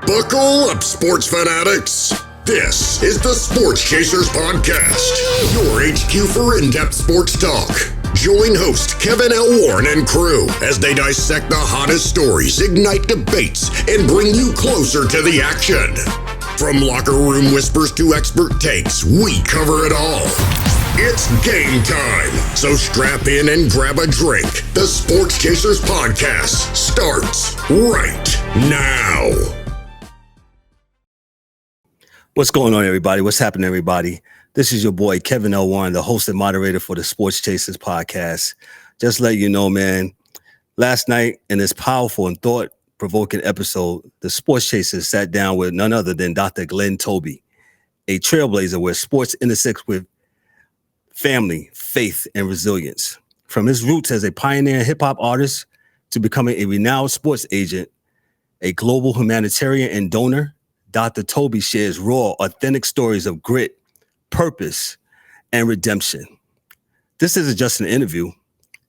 Buckle up, sports fanatics. This is the Sports Chasers Podcast, your HQ for in-depth sports talk. Join host Kevin L. Warren and crew as they dissect the hottest stories, ignite debates, and bring you closer to the action. From locker room whispers to expert takes, we cover it all. It's game time, so strap in and grab a drink. The Sports Chasers Podcast starts right now. What's going on, everybody? What's happening, everybody? This is your boy, Kevin L. Warren, the host and moderator for the Sports Chasers Podcast. Just let you know, man, last night in this powerful and thought-provoking episode, the Sports Chasers sat down with none other than Dr. Glenn Toby, a trailblazer where sports intersects with family, faith, and resilience. From his roots as a pioneer hip-hop artist to becoming a renowned sports agent, a global humanitarian and donor, Dr. Toby shares raw, authentic stories of grit, purpose, and redemption. This isn't just an interview.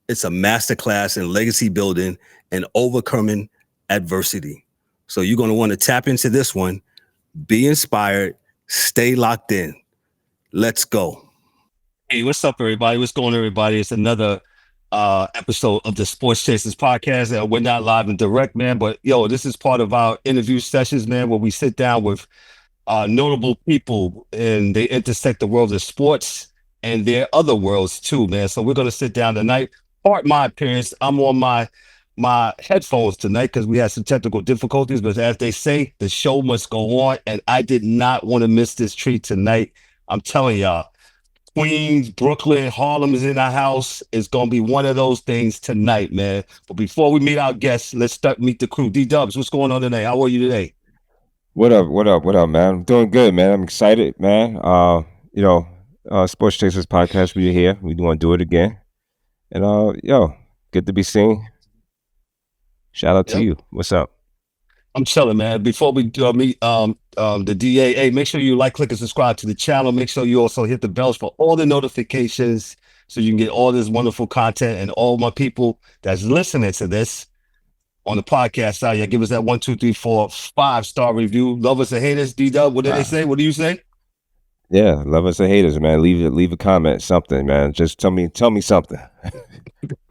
It's a masterclass in legacy building and overcoming adversity. So you're going to want to tap into this one. Be inspired. Stay locked in. Let's go. Hey, what's up, everybody? What's going on, everybody? It's another episode of the Sports Chasers Podcast. We're not live and direct, man, but this is part of our interview sessions, man, where we sit down with notable people and they intersect the world of sports and their other worlds too, man. So we're going to sit down tonight. Part my appearance. I'm on my headphones tonight because we had some technical difficulties, but as they say, the show must go on, and I did not want to miss this treat tonight. I'm telling y'all, Queens, Brooklyn, Harlem is in our house. It's going to be one of those things tonight, man. But before we meet our guests, let's meet the crew. D-Dubs, what's going on today? How are you today? What up, man? I'm doing good, man. I'm excited, man. Sports Chasers Podcast, we're here. We want to do it again. And, good to be seen. Shout out to you. What's up? I'm chilling, man. Before we meet the DA, hey, make sure you like, click, and subscribe to the channel. Make sure you also hit the bells for all the notifications so you can get all this wonderful content. And all my people that's listening to this on the podcast side, give us that 1, 2, 3, 4, 5-star review. Love us or hate us, D-Dub. What did they say? What do you say? Yeah, love us or hate us, man. Leave a comment, something, man. Just tell me something.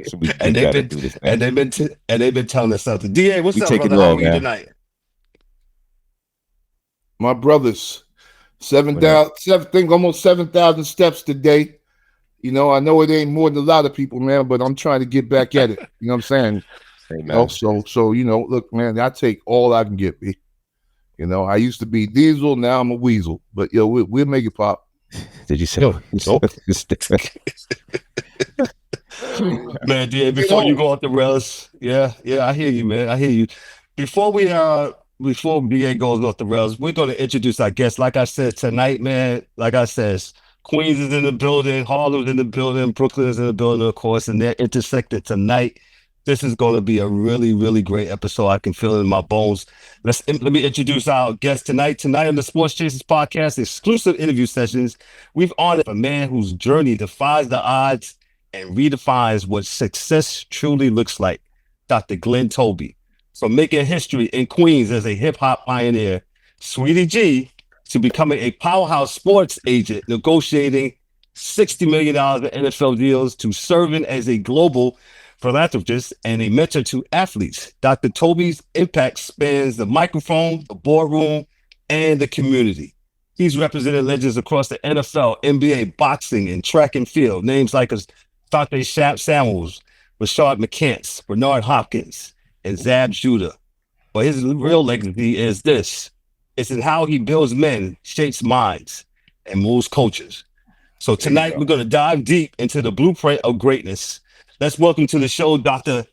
So they've been telling us something. DA, what's up, brother? How are you tonight? My brothers, almost 7,000 steps today. I know it ain't more than a lot of people, man, but I'm trying to get back at it. You know what I'm saying? So look, man, I take all I can get, me. I used to be Diesel, now I'm a Weasel. But we'll make it pop. Did you say? Man, DA, before you go off the rails, yeah, I hear you, man. I hear you. Before DA goes off the rails, we're going to introduce our guests. Like I said tonight, man. Like I said, Queens is in the building, Harlem's in the building, Brooklyn is in the building, of course, and they're intersected tonight. This is going to be a really, really great episode. I can feel it in my bones. Let me introduce our guest tonight. Tonight on the Sports Chasers Podcast, exclusive interview sessions, we've honored a man whose journey defies the odds and redefines what success truly looks like, Dr. Glenn Toby. From making history in Queens as a hip-hop pioneer, Sweety G, to becoming a powerhouse sports agent, negotiating $60 million in NFL deals, to serving as a global philanthropist and a mentor to athletes. Dr. Toby's impact spans the microphone, the boardroom, and the community. He's represented legends across the NFL, NBA, boxing, and track and field. Names like Dante Samuels, Rashard McCants, Bernard Hopkins, and Zab Judah. But his real legacy is this. It's in how he builds men, shapes minds, and moves cultures. So tonight we're going to dive deep into the blueprint of greatness. Let's welcome to the show, Dr.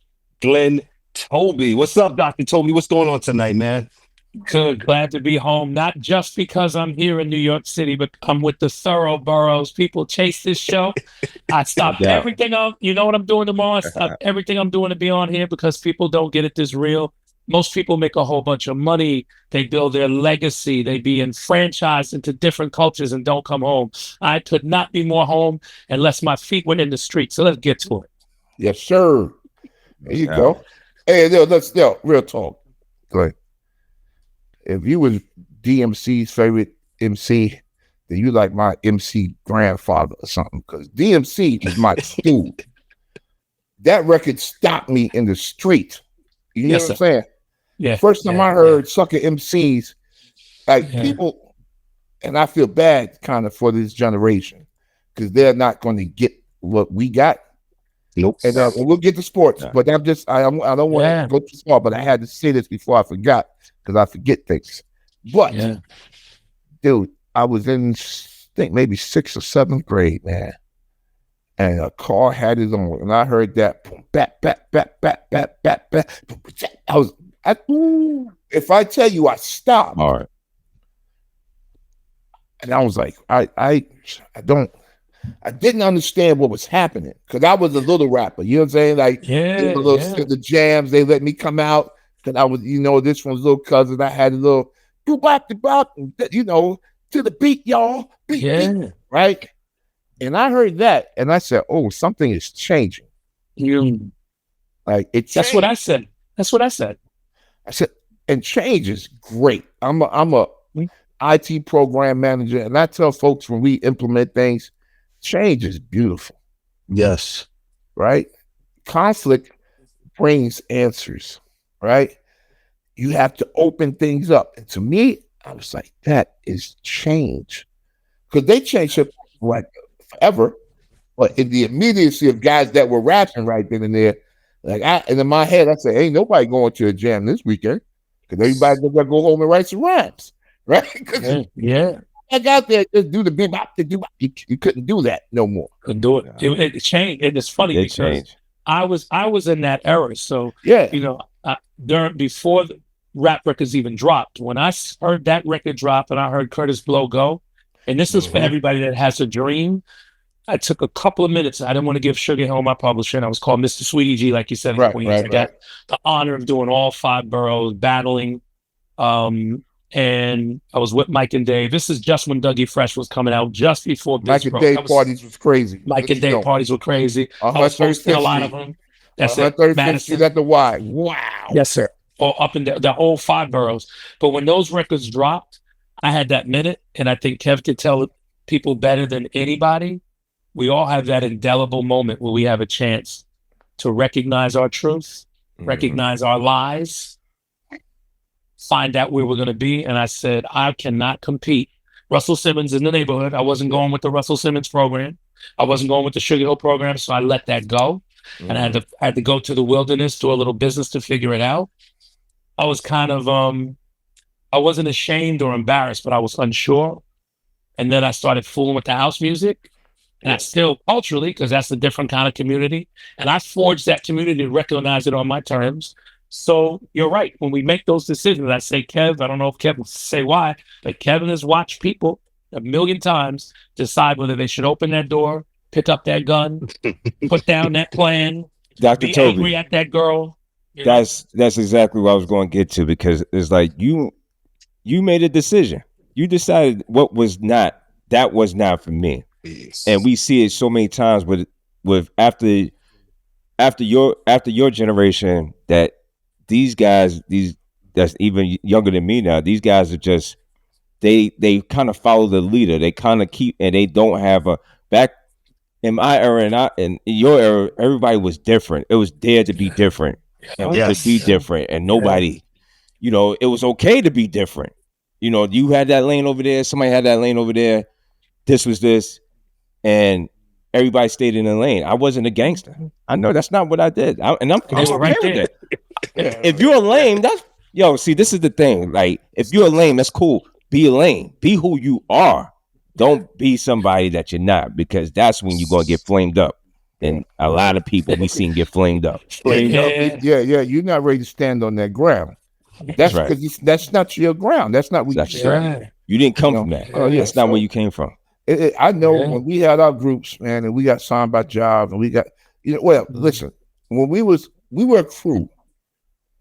Glenn Toby. What's up, Dr. Toby? What's going on tonight, man? Good. Glad to be home. Not just because I'm here in New York City, but I'm with the Thoroughboroughs. People chase this show. I stopped everything up. You know what I'm doing tomorrow? I stopped everything I'm doing to be on here because people don't get it this real. Most people make a whole bunch of money. They build their legacy. They be enfranchised into different cultures and don't come home. I could not be more home unless my feet went in the street. So let's get to it. Yes, sir. There you go. Hey, real talk. Glenn, if you was DMC's favorite MC, then you like my MC grandfather or something, because DMC is my dude. That record stopped me in the street. You know what I'm saying? Yeah. First time I heard sucker MCs, like people, and I feel bad kind of for this generation because they're not going to get what we got. Nope. And we'll get to sports, but I don't want to go too far, but I had to say this before I forgot because I forget things. But, dude, I was in, I think maybe 6th or 7th grade, man. And a car had it on, and I heard that boom, bat, bat, bat, bat, bat, bat, bat. If I tell you, I stopped. All right. And I was like, I didn't understand what was happening because I was a little rapper. You know what I'm saying? Like, the jams, they let me come out because I was, this one's little cousin. I had a little, to the beat, y'all. Beat, right? And I heard that, and I said, "Oh, something is changing." Like it's. That's what I said. I said, and change is great. I'm a IT program manager, and I tell folks when we implement things, change is beautiful. Yes. Right. Conflict brings answers. Right. You have to open things up, and to me, I was like, that is change, because they changed it like forever, but in the immediacy of guys that were rapping right then and there, and in my head, I said, ain't nobody going to a jam this weekend because everybody's gonna go home and write some rhymes, right? I got there, just do the big bop, you couldn't do that no more. Couldn't do it. It changed, and it's funny because I was in that era, so before the rap records even dropped, when I heard that record drop and I heard Curtis Blow go. And this is for everybody that has a dream. I took a couple of minutes. I didn't want to give Sugar Hill my publisher. I was called Mr. Sweety G, like you said in Queens. I got the honor of doing all 5 boroughs, battling. And I was with Mike and Dave. This is just when Dougie Fresh was coming out, just before Mike and Dave parties was crazy. Mike and Dave parties were crazy. I was hosting a lot of them. That's it. 35th Street at the Y. Wow. Yes, sir. Or up and down the whole 5 boroughs. But when those records dropped, I had that minute, and I think Kev could tell people better than anybody. We all have that indelible moment where we have a chance to recognize our truth, recognize our lies, find out where we're going to be. And I said, I cannot compete. Russell Simmons in the neighborhood. I wasn't going with the Russell Simmons program. I wasn't going with the Sugar Hill program, so I let that go. And I had to go to the wilderness, do a little business to figure it out. I was kind of I wasn't ashamed or embarrassed, but I was unsure. And then I started fooling with the house music. And I still culturally, because that's a different kind of community. And I forged that community to recognize it on my terms. So you're right. When we make those decisions, I say, Kev, I don't know if Kev will say why, but Kevin has watched people 1,000,000 times decide whether they should open that door, pick up that gun, put down that plan, Dr. be Toby, angry at that girl. That's exactly what I was going to get to, because it's like you made a decision. You decided that was not for me. Yes. And we see it so many times with after your generation, that these guys, that's even younger than me now, these guys are just they kind of follow the leader. They kind of keep, and they don't have a back. In my era and in your era, everybody was different. It was dare to be different. And to be different, and nobody, it was okay to be different. You had that lane over there, somebody had that lane over there, this was this, and everybody stayed in the lane. I wasn't a gangster. I know that's not what I did. I'm okay with it. If you're a lame, see, this is the thing. Like, if you're a lame, that's cool. Be a lame. Be who you are. Don't be somebody that you're not, because that's when you're going to get flamed up. And a lot of people we seen get flamed up. You're not ready to stand on that ground. That's right. Because that's not your ground. That's not what you didn't come from that. That's not where you came from. I know when we had our groups, man, and we got signed by Job, and we got, listen, when we were a crew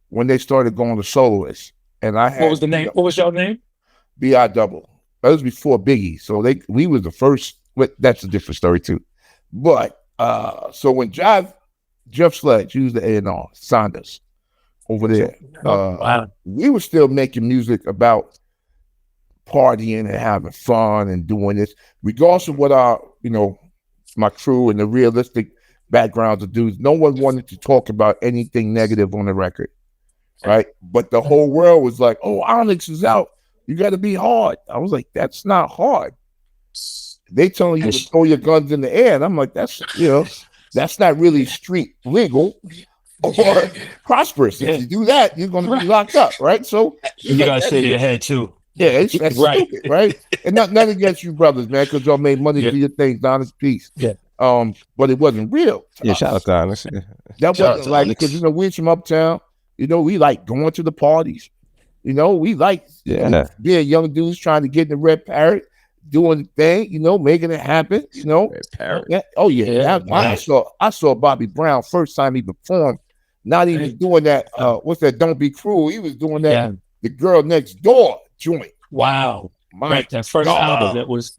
when they started going to soloists, and I had, what was the name? What was your name? B.I. Double. That was before Biggie, so we was the first. That's a different story too, but so when Jeff Sledge used the A&R, signed us, over there. Wow. We were still making music about partying and having fun and doing this, regardless of what our, my crew and the realistic backgrounds of dudes. No one wanted to talk about anything negative on the record, right? But the whole world was like, "Oh, Onyx is out. You got to be hard." I was like, "That's not hard." They telling you to throw your guns in the air, and I'm like, "That's that's not really street legal or prosperous. If you do that, you're going to be locked up, right?" So you got to shave your head too. Yeah, that's stupid, right? And nothing against you brothers, man, because y'all made money for your things, honest peace. Yeah. But it wasn't real. Shout out to Onyx. That wasn't like, because we're from uptown. We like going to the parties. We like being young dudes trying to get in the Red Parrot, doing the thing, making it happen. Red Parrot. Yeah. Oh yeah. I saw Bobby Brown first time he performed. Not even doing that. What's that? Don't Be Cruel. He was doing that. Yeah. The Girl Next Door joint. Wow. Right. That first album. That was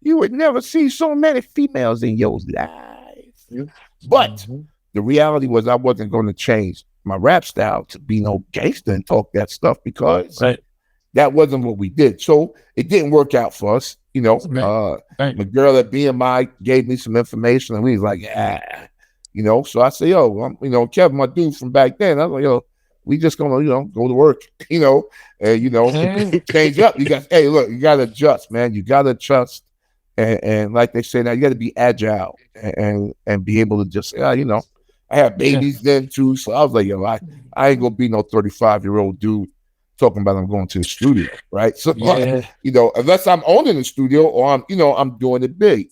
you would never see so many females in your life. But the reality was I wasn't going to change my rap style to be no gangster and talk that stuff, because that wasn't what we did. So it didn't work out for us. My girl at BMI gave me some information, and we was like, so I say, Kevin, my dude from back then, I was like, we just gonna, go to work, and change up. You got, you gotta adjust, man. You gotta adjust, and like they say now, you gotta be agile and be able to just, I had babies then too, so I was like, I ain't gonna be no 35-year-old dude talking about I'm going to the studio, right? So, unless I'm owning the studio or I'm doing it big,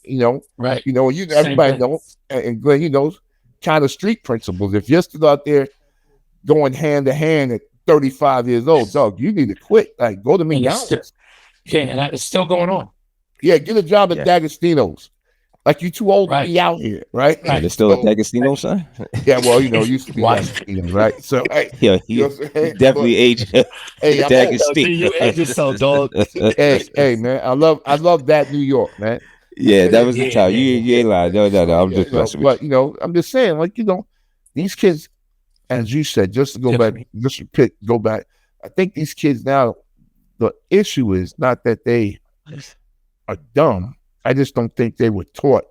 right? Everybody knows, and Glenn, kind of street principles. If you're still out there going hand to hand at 35 years old, dog, you need to quit. Like, go to McDonald's. And that is still going on. Yeah, get a job at D'Agostino's. Like, you too old to be out here, right? There's still a D'Agostino, son? Yeah, well, used to be D'Agostino's, right? So, he definitely aged D'Agostino. You aged yourself, dog. hey, man, I love that New York, man. Yeah, that was the time. You ain't lying. No, I'm just messing with you. But, I'm just saying, like, these kids, as you said, just to go back, I think these kids now, the issue is not that they are dumb. I just don't think they were taught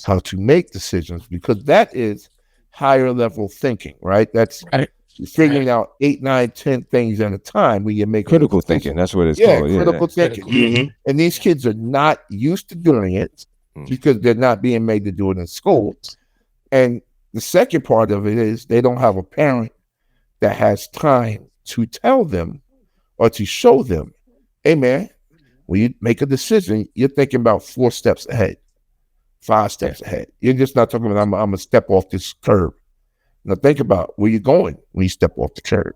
how to make decisions, because that is higher level thinking, right? That's figuring out 8, 9, 10 things at a time when you make critical thinking. That's what it's called. Critical thinking. Mm-hmm. And these kids are not used to doing it because they're not being made to do it in school. And the second part of it is they don't have a parent that has time to tell them or to show them, hey, man, when you make a decision, you're thinking about 4 steps ahead, 5 steps ahead. You're just not talking about, I'm going to step off this curb. Now think about where you're going when you step off the curb,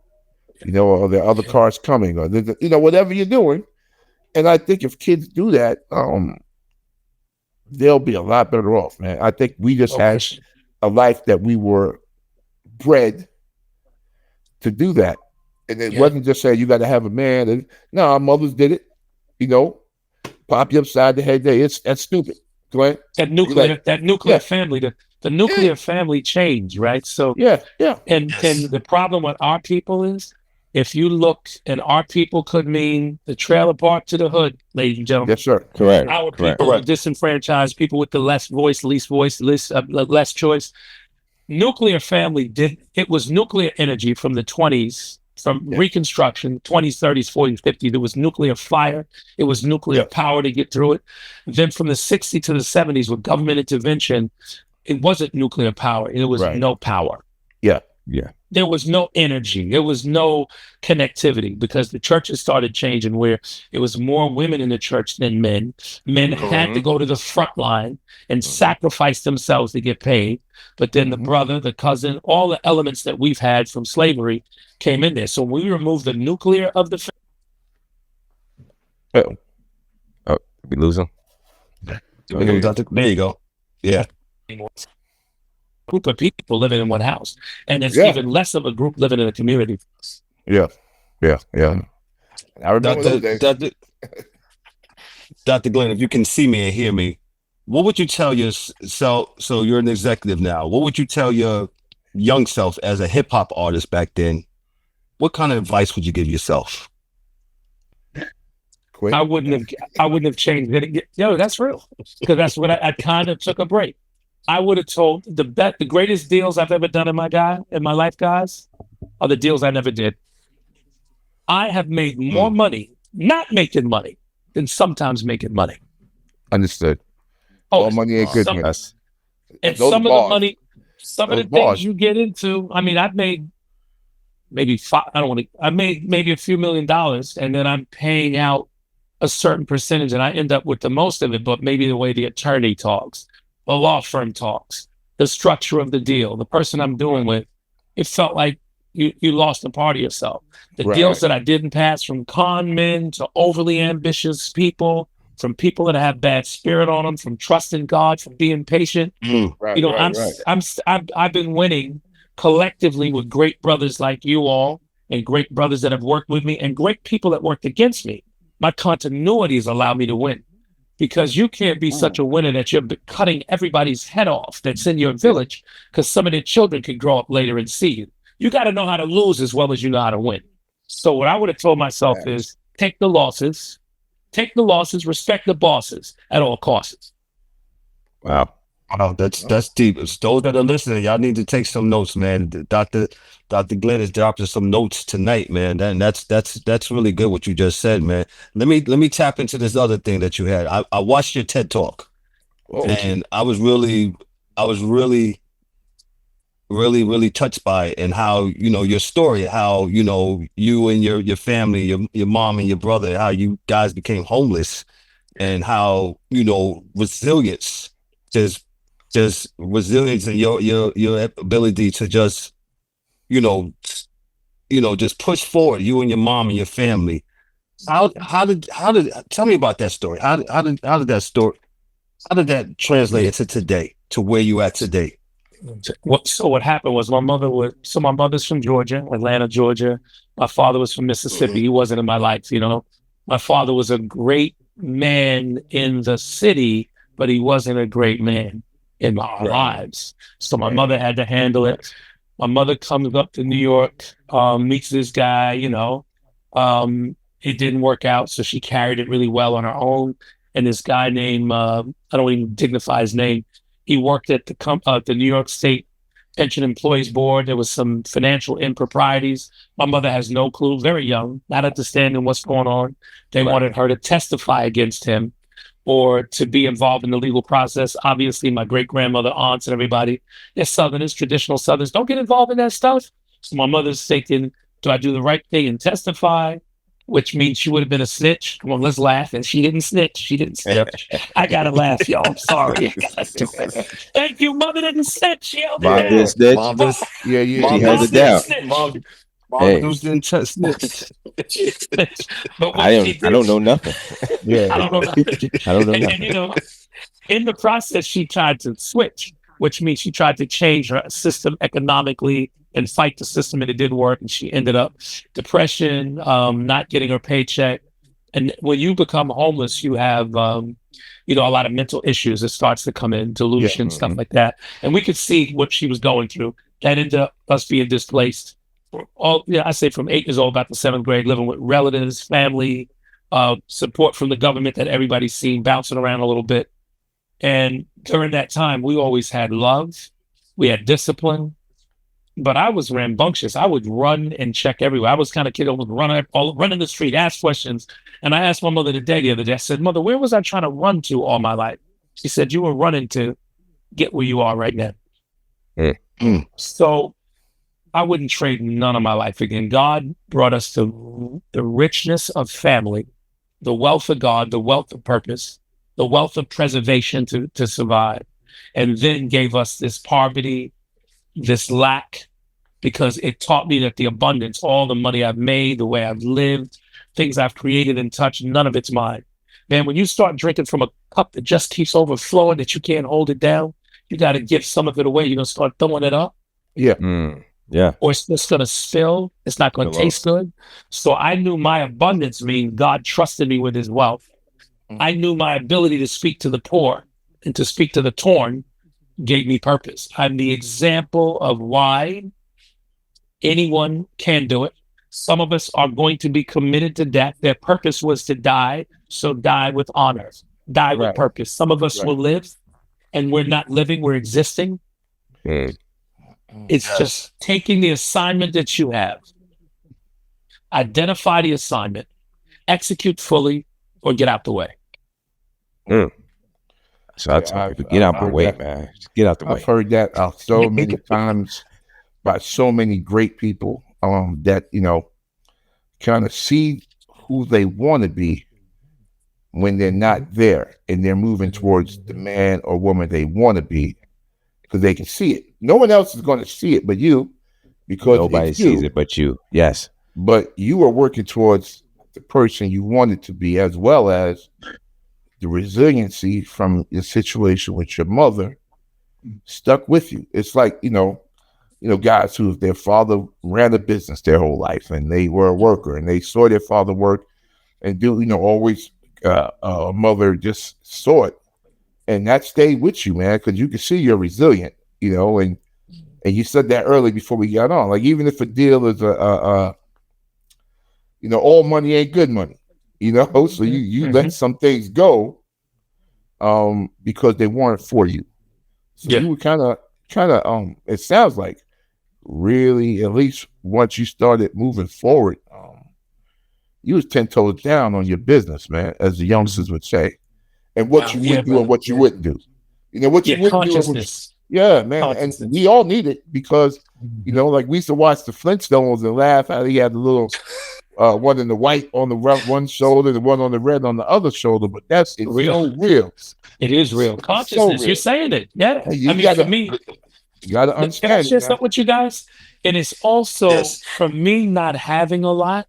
or there are other cars coming, or, whatever you're doing. And I think if kids do that, they'll be a lot better off, man. I think we just had a life that we were bred to do that. And it wasn't just saying you got to have a man. And, no, our mothers did it. Pop you upside the head there. That's stupid. Glenn? That nuclear family, the nuclear family changed, right? So And the problem with our people is, if you look, and our people could mean the trailer park to the hood, ladies and gentlemen. Yes, sir. Correct. Our people are disenfranchised, people with the least voice, less choice. Nuclear family it was nuclear energy from the 20s. From Reconstruction, 20s, 30s, 40s, 50s, there was nuclear fire. It was nuclear power to get through it. Then from the 60s to the 70s, with government intervention, it wasn't nuclear power. It was no power. Yeah. There was no energy. There was no connectivity, because the churches started changing, where it was more women in the church than men. Men had to go to the front line and sacrifice themselves to get paid. But then the brother, the cousin, all the elements that we've had from slavery came in there. So when we removed the nuclear of the family. Oh, we lose him? There you go. Yeah. Group of people living in one house, and there's even less of a group living in a community. Yeah. I remember those days. Dr. Glenn, if you can see me and hear me, what would you tell yourself? So you're an executive now. What would you tell your young self as a hip hop artist back then, what kind of advice would you give yourself? I wouldn't have changed it. Yo, that's real. Because that's what I kind of took a break. I would have told the greatest deals I've ever done in my life, guys, are the deals I never did. I have made more money not making money than sometimes making money. Understood. Oh, money ain't good. And some of the money, some of the things you get into, I mean, I've made maybe I made maybe a few $1 million, and then I'm paying out a certain percentage, and I end up with the most of it, but maybe the way the attorney talks, the law firm talks, the structure of the deal, the person I'm doing with, it felt like you lost a part of yourself. The deals that I didn't pass, from con men to overly ambitious people, from people that have bad spirit on them, from trusting God, from being patient. I've been winning collectively with great brothers like you all, and great brothers that have worked with me, and great people that worked against me. My continuity has allowed me to win, because you can't be such a winner that you're cutting everybody's head off that's in your village, because some of their children could grow up later and see you. You got to know how to lose as well as you know how to win. So what I would have told myself is take the losses, respect the bosses at all costs. Wow. Oh, that's deep. It's those that are listening, y'all need to take some notes, man. Dr. Glenn is dropping some notes tonight, man. That's really good what you just said, man. Let me tap into this other thing that you had. I watched your TED Talk, and I was really touched by it, and how, your story, how, you and your family, your mom and your brother, how you guys became homeless, and how, resilience, just resilience, and your ability to just, just push forward, you and your mom and your family. How did tell me about that story? How did that translate into today, to where you at today? So what happened was my mother's from Georgia, Atlanta, Georgia. My father was from Mississippi. He wasn't in my life, My father was a great man in the city, but he wasn't a great man in our lives. So my mother had to handle it. My mother comes up to New York, meets this guy, it didn't work out. So she carried it really well on her own. And this guy named, I don't even dignify his name. He worked at the New York State Pension Employees Board. There was some financial improprieties. My mother has no clue, very young, not understanding what's going on. They wanted her to testify against him or to be involved in the legal process. Obviously, my great-grandmother, aunts, and everybody, they're Southerners, traditional Southerners. Don't get involved in that stuff. So my mother's thinking, do I do the right thing and testify? Which means she would have been a snitch. Come on, let's laugh. And she didn't snitch. I gotta laugh, y'all. I'm sorry. Thank you. Mother didn't snitch. She held it down. She held it down. Mom didn't snitch. I don't know nothing. I don't know nothing. And in the process, she tried to switch, which means she tried to change her system economically and fight the system, and it didn't work. And she ended up depression, not getting her paycheck. And when you become homeless, you have, a lot of mental issues that starts to come in, delusion, stuff like that. And we could see what she was going through. That ended up us being displaced. I say from 8 years old about the 7th grade, living with relatives, family, support from the government that everybody's seen bouncing around a little bit. And during that time, we always had love. We had discipline. But I was rambunctious. I would run and check everywhere. I was kind of kid who would run in the street, ask questions. And I asked my mother the other day, I said, Mother, where was I trying to run to all my life? She said, you were running to get where you are right now. So I wouldn't trade none of my life again. God brought us to the richness of family, the wealth of God, the wealth of purpose, the wealth of preservation to survive, and then gave us this poverty, this lack, because it taught me that the abundance, all the money I've made, the way I've lived, things I've created and touched, none of it's mine. Man, when you start drinking from a cup that just keeps overflowing, that you can't hold it down, you got to give some of it away. You're going to start throwing it up. Yeah. Or it's just going to spill. It's not going to taste good. So I knew my abundance means God trusted me with his wealth. I knew my ability to speak to the poor and to speak to the torn gave me purpose. I'm the example of why anyone can do it. Some of us are going to be committed to death. Their purpose was to die, so die with honor, die with purpose. Some of us will live, and we're not living, we're existing. It's just taking the assignment that you have, identify the assignment, execute fully, or get out the way. So I tell people, get out the way, man. Just get out the way. I've heard that so many times by so many great people that, you know, kind of see who they want to be when they're not there and they're moving towards the man or woman they want to be because they can see it. No one else is going to see it but you, because nobody sees it but you. Yes. But you are working towards the person you wanted to be, as well as the resiliency from your situation with your mother stuck with you. It's like, you know, guys who, their father ran a business their whole life and they were a worker and they saw their father work and do, you know, always a mother just saw it. And that stayed with you, man, because you can see you're resilient, you know, and you said that early before we got on. Like, even if a deal is you know, all money ain't good money, you know, so you let some things go because they weren't for you. So you were kind of it sounds like, really, at least once you started moving forward, you was 10 toes down on your business, man, as the youngsters would say, and what you would do and what you wouldn't do. You know, what you wouldn't do. Man. And we all need it because, you know, like we used to watch the Flintstones and laugh how he had the little one in the white on the one shoulder, the one on the red on the other shoulder. But it's real. So real. It is real. Consciousness. So real. You're saying it. Yeah. For me, you got to understand. Can I share something with you guys? And it's also, for me, not having a lot,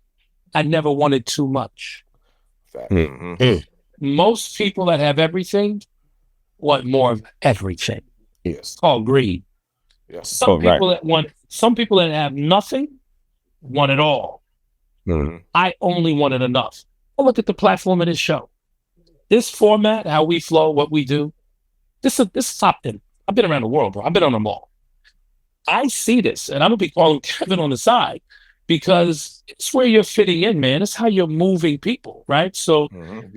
I never wanted too much. Most people that have everything want more of everything. Yes. It's called greed. Yes. Some people that have nothing want it all. I only wanted enough. Well, look at the platform of this show. This format, how we flow, what we do, this is something. I've been around the world, bro. I've been on them all. I see this, and I'm going to be calling Kevin on the side because it's where you're fitting in, man. It's how you're moving people, right? So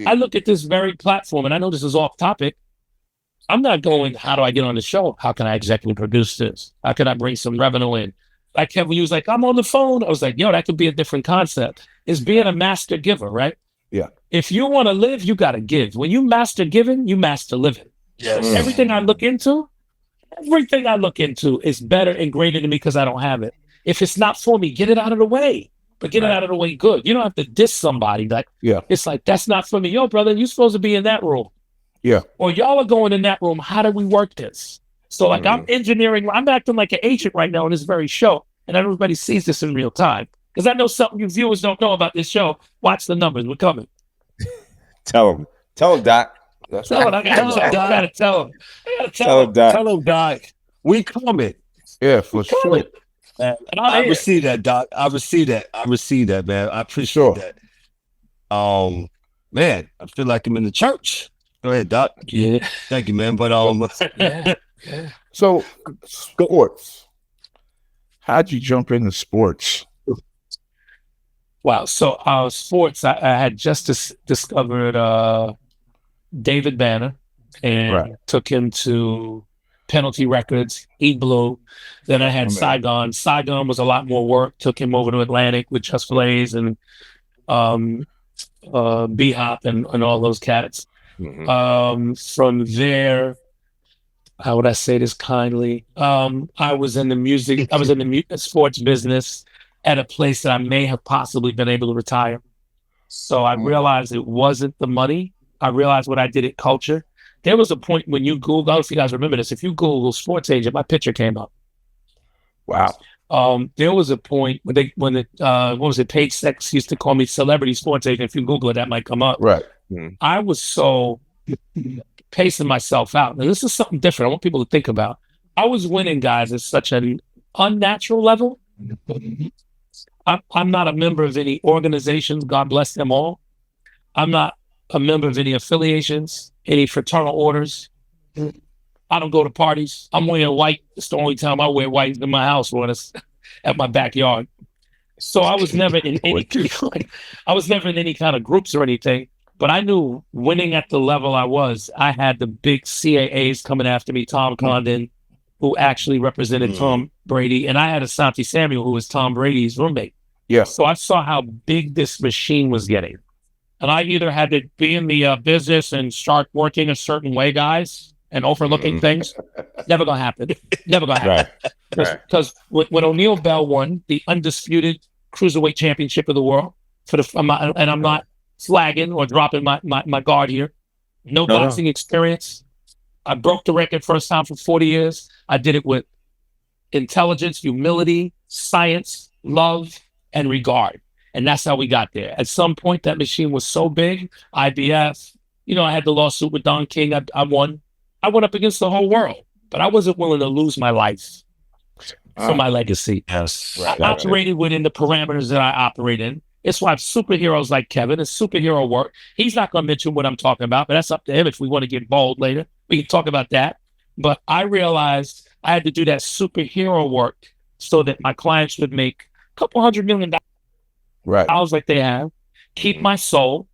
I look at this very platform, and I know this is off topic. I'm not going, how do I get on the show? How can I executive produce this? How can I bring some revenue in? Like Kevin, he was like, I'm on the phone. I was like, yo, that could be a different concept. It's being a master giver, right? Yeah. If you want to live, you got to give. When you master giving, you master living. Yes. So everything I look into is better and greater than me because I don't have it. If it's not for me, get it out of the way. But get it out of the way good. You don't have to diss somebody. Like, it's like, that's not for me. Yo, brother, you're supposed to be in that room. Yeah. Or y'all are going in that room. How do we work this? So like I'm acting like an agent right now on this very show. And everybody sees this in real time. Because I know something you viewers don't know about this show. Watch the numbers. We're coming. Tell them, Doc. Tell him. I gotta tell him. Tell him, Doc. Tell him, Doc. We coming. Yeah, for sure. And I receive that, Doc. I receive that, man. I appreciate that. Man, I feel like I'm in the church. Go ahead, Doc. Yeah. Thank you, man. But So sports. How'd you jump into sports? Wow. So sports, I had just discovered David Banner and took him to Penalty Records. He blew. Then I had Saigon. Saigon was a lot more work. Took him over to Atlantic with Just Blaze and B-Hop and all those cats. From there, how would I say this kindly? I was in the sports business at a place that I may have possibly been able to retire. So I realized it wasn't the money. I realized what I did at culture. There was a point when you Google, I don't know if you guys remember this, if you Google sports agent, my picture came up. Wow. There was a point when Page Six used to call me celebrity sports agent. If you Google it, that might come up. Right. I was so pacing myself out. Now, this is something different. I want people to think about. I was winning, guys, at such an unnatural level. I'm not a member of any organizations. God bless them all. I'm not a member of any affiliations, any fraternal orders. I don't go to parties. I'm wearing white. It's the only time I wear white in my house when it's at my backyard. So I was never in any I was never in any kind of groups or anything. But I knew winning at the level I was, I had the big CAAs coming after me, Tom Condon, who actually represented Tom Brady, and I had Asante Samuel, who was Tom Brady's roommate. Yeah. So I saw how big this machine was getting. And I either had to be in the business and start working a certain way, guys, and overlooking things. Never gonna happen. Never gonna happen. Because when O'Neal Bell won the undisputed cruiserweight championship of the world, and I'm not flagging or dropping my guard here. No boxing experience. I broke the record first time for 40 years. I did it with intelligence, humility, science, love, and regard. And that's how we got there. At some point, that machine was so big, IBF, I had the lawsuit with Don King. I won. I went up against the whole world, but I wasn't willing to lose my life for my legacy. Yes. I operated within the parameters that I operate in. It's why superheroes like Kevin, it's superhero work. He's not going to mention what I'm talking about, but that's up to him. If we want to get bold later, we can talk about that. But I realized I had to do that superhero work so that my clients would make a couple $100 million like they have, keep my soul.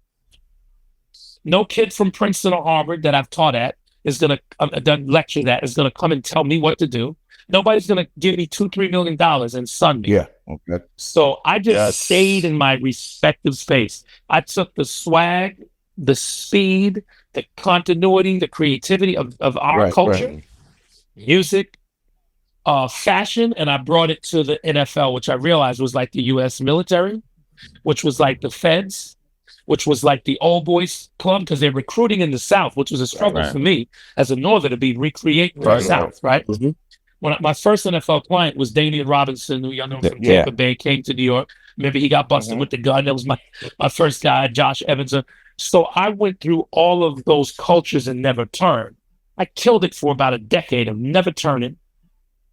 No kid from Princeton or Harvard that I've taught at is going to lecture that is going to come and tell me what to do. Nobody's going to give me $2-3 million and sun me. Yeah. Okay. So I just stayed in my respective space. I took the swag, the speed, the continuity, the creativity of our culture, music, fashion, and I brought it to the NFL, which I realized was like the U.S. military, which was like the feds, which was like the old boys club, because they're recruiting in the South, which was a struggle for me as a Northerner to be recreating the South, right? Mm-hmm. When my first NFL client was Damian Robinson, who y'all know from Tampa Bay, came to New York. Remember, he got busted with the gun. That was my first guy, Josh Evans. So I went through all of those cultures and never turned. I killed it for about a decade of never turning,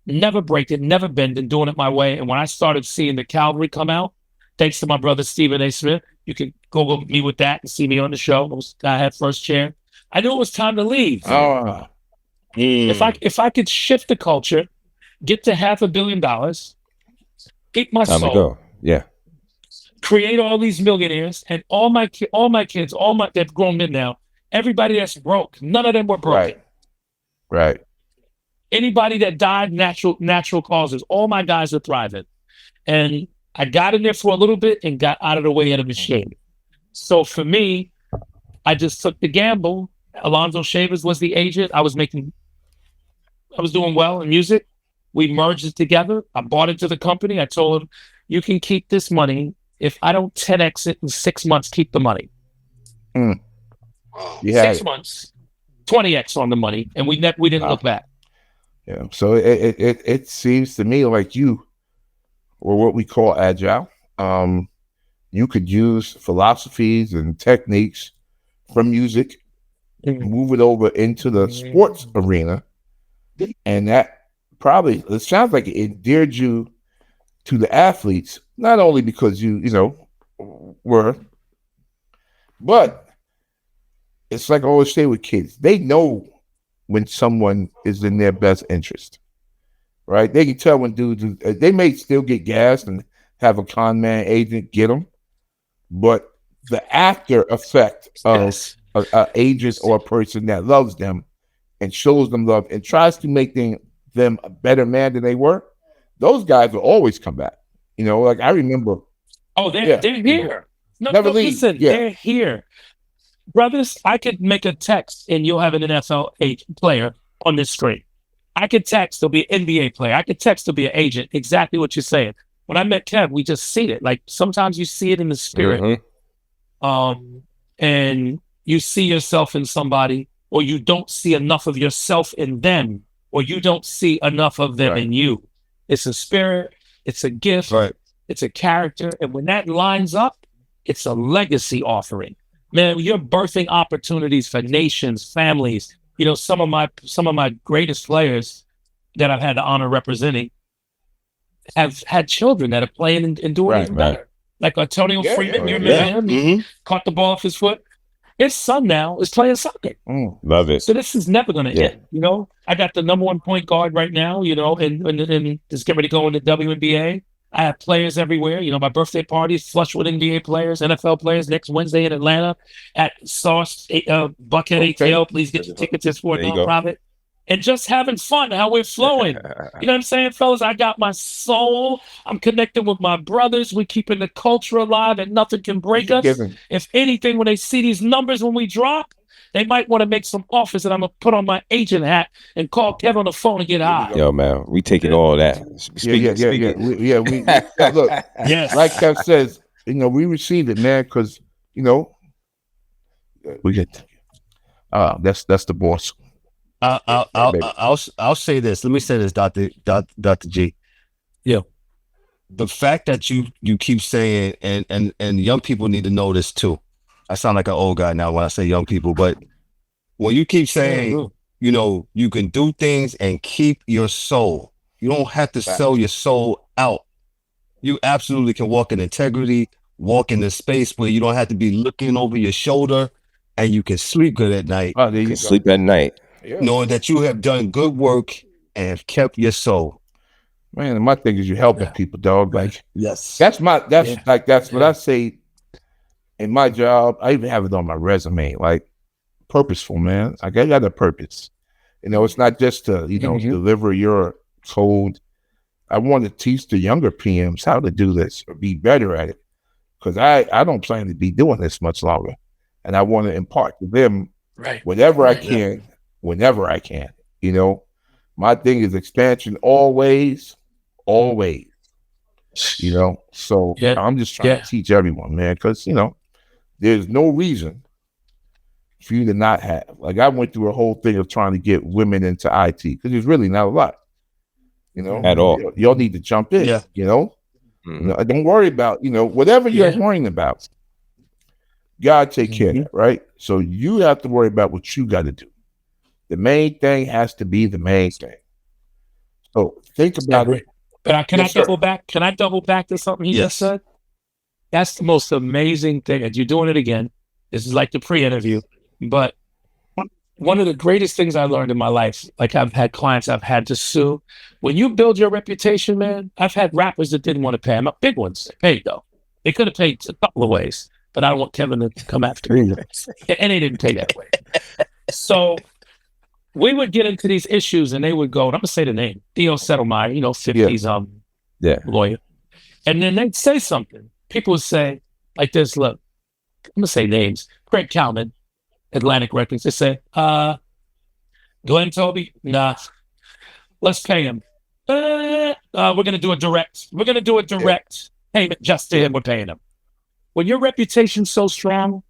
never breaking, never bending, doing it my way. And when I started seeing the cavalry come out, thanks to my brother, Stephen A. Smith, you can Google me with that and see me on the show. I had first chair. I knew it was time to leave. If I could shift the culture, get to $500 million, keep my soul, create all these millionaires, and all my kids, they've grown men now. Everybody that's broke, none of them were broken. Right. Anybody that died natural causes, all my guys are thriving. And I got in there for a little bit and got out of the way of the machine. So for me, I just took the gamble. Alonzo Shavers was the agent. I was doing well in music. We merged it together. I bought into the company. I told him, you can keep this money. If I don't 10x it in 6 months, keep the money. 6 months, 20x on the money. And we didn't look back. Yeah. So it seems to me like you were what we call agile. You could use philosophies and techniques from music, move it over into the sports arena. And that probably, it sounds like it endeared you to the athletes, not only because you were, but it's like I always say with kids, they know when someone is in their best interest, right? They can tell when dudes, they may still get gassed and have a con man agent get them, but the after effect of an agent or a person that loves them and shows them love and tries to make them a better man than they were, those guys will always come back. Like I remember. Oh, they're here. Never leave. Listen, they're here. Brothers, I could make a text and you'll have an NFL player on this screen. I could text, there'll be an NBA player. I could text, there'll be an agent. Exactly what you're saying. When I met Kev, we just see it. Like sometimes you see it in the spirit. And you see yourself in somebody, or you don't see enough of yourself in them, or you don't see enough of them in you. It's a spirit, it's a gift, it's a character. And when that lines up, it's a legacy offering. Man, you're birthing opportunities for nations, families. Some of my greatest players that I've had the honor representing have had children that are playing and doing even better. Like Antonio Freeman, you remember him? He caught the ball off his foot. his son now is playing soccer. Love it. So this is never going to end. You know, I got the number 1 point guard right now, you know, and just get ready to go in the WNBA. I have players everywhere. You know, my birthday party is flush with NBA players, NFL players next Wednesday in Atlanta at Sauce Buckhead ATL. Please get your tickets. It's for a nonprofit. And just having fun, how we're flowing. You know what I'm saying, fellas? I got my soul. I'm connecting with my brothers. We're keeping the culture alive, and nothing can break us. If anything, when they see these numbers when we drop, they might want to make some offers, and I'm going to put on my agent hat and call Kevin on the phone and get high. Yo, man, we taking all that. Look, like Kev says, you know, we received it, man, because, you know, we get, that's the boss. I'll say this. Let me say this, Dr. G. Yeah. The fact that you keep saying, and young people need to know this too. I sound like an old guy now when I say young people, but when you keep saying, you know, you can do things and keep your soul. You don't have to sell your soul out. You absolutely can walk in integrity, walk in the space where you don't have to be looking over your shoulder, and you can sleep good at night. You can sleep at night. Knowing that you have done good work and have kept your soul. Man, my thing is you helping people, dog. Like, yes, that's what I say in my job. I even have it on my resume, like purposeful, man. Like I got a purpose. You know, it's not just to, you know, deliver your code. I want to teach the younger PMs how to do this or be better at it. Because I don't plan to be doing this much longer. And I want to impart to them whatever I can. Whenever I can, you know, my thing is expansion always, you know, so I'm just trying to teach everyone, man, because, you know, there's no reason for you to not have, like I went through a whole thing of trying to get women into IT because there's really not a lot, you know, at all. Y'all need to jump in, you know? You know, don't worry about, you know, whatever you're worrying about, God take care of that, right? So you have to worry about what you got to do. The main thing has to be the main thing. So think about it. But can I double back? Can I double back to something he just said? That's the most amazing thing. And you're doing it again. This is like the pre-interview. But one of the greatest things I learned in my life, like I've had clients I've had to sue. When you build your reputation, man, I've had rappers that didn't want to pay. Big ones, they paid though. They could have paid a couple of ways, but I don't want Kevin to come after me. And they didn't pay that way. So we would get into these issues and they would go, and I'm going to say the name, Theo Settlemyer, you know, 50s lawyer. And then they'd say something. People would say, like this, look, I'm going to say names. Craig Kalman, Atlantic Records. They say, Glenn Toby, nah, let's pay him. We're going to do a direct. We're going to do a direct payment just to him. We're paying him. When your reputation's so strong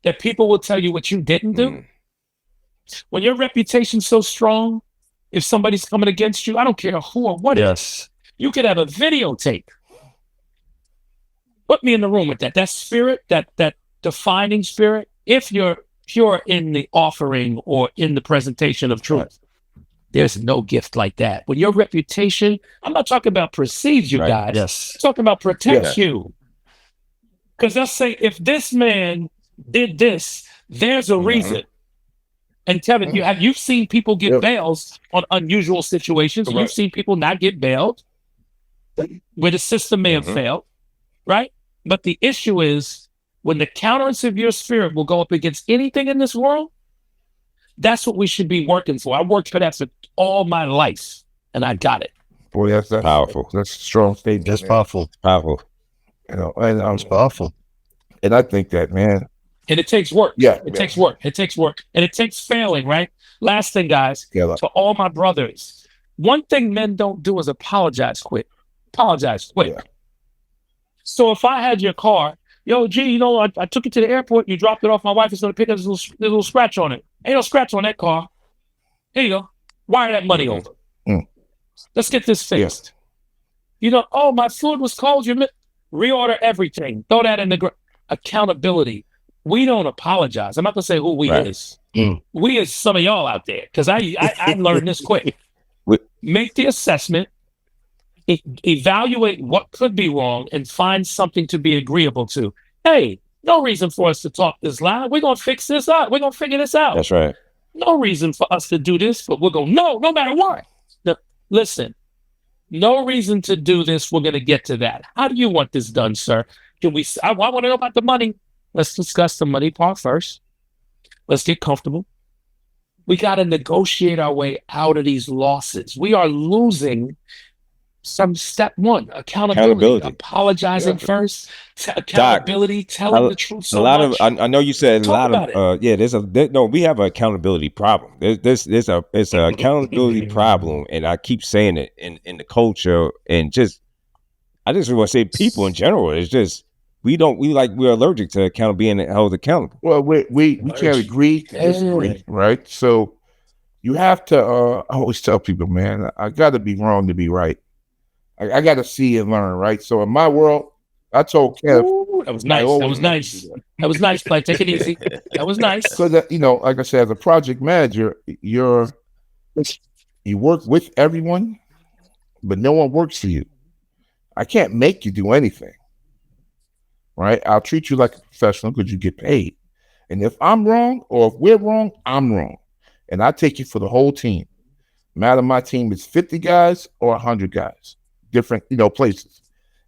that people will tell you what you didn't do, when your reputation's so strong, if somebody's coming against you, I don't care who or what it is, you could have a videotape. Put me in the room with that. That spirit, that defining spirit, if you're pure in the offering or in the presentation of truth, there's no gift like that. When your reputation, I'm not talking about precedes you guys. I'm talking about protects you. Because let's say if this man did this, there's a reason. And Kevin, you've seen people get bails on unusual situations. You've seen people not get bailed where the system may have failed, right? But the issue is when the countenance of your spirit will go up against anything in this world, that's what we should be working for. I worked for that for all my life, and I got it. Boy, that's powerful. That's a strong statement. That's powerful. Powerful. You know, and it's powerful. And I think that, man. And it takes work. It takes work. It takes work. And it takes failing, right? Last thing, guys, to all my brothers, one thing men don't do is apologize quick. Apologize quick. So if I had your car, yo, G, you know, I took it to the airport, you dropped it off, my wife is going to pick up this little scratch on it. Ain't no scratch on that car. Here you go. Wire that money over. Let's get this fixed. You know, oh, my food was cold. Reorder everything. Throw that in the accountability. We don't apologize. I'm not going to say who we is. We is some of y'all out there, because I learned this quick. Make the assessment, evaluate what could be wrong, and find something to be agreeable to. Hey, No reason for us to talk this loud. We're going to fix this up. We're going to figure this out. That's right. No reason for us to do this, but we're going, no matter what. Listen, no reason to do this. We're going to get to that. How do you want this done, sir? I want to know about the money. Let's discuss the money part first. Let's get comfortable. We got to negotiate our way out of these losses. We are losing some step one, accountability. Apologizing first, accountability, telling the truth. So a lot much. of I know you said Talk a lot of we have an accountability problem. It's an accountability problem, and I keep saying it in the culture, and I just want to say people in general. It's just we're allergic to being held accountable. Well, we can't agree to disagree, right? So you have to. I always tell people, man, I got to be wrong to be right. I got to see and learn, right? So in my world, I told Kev. Ooh, that was nice. That was nice. That was nice, Clay. Take it easy. That was nice. Because like I said, as a project manager, you work with everyone, but no one works for you. I can't make you do anything, right? I'll treat you like a professional because you get paid. And if I'm wrong or if we're wrong, I'm wrong. And I take it for the whole team. Matter my team is 50 guys or 100 guys, different, places.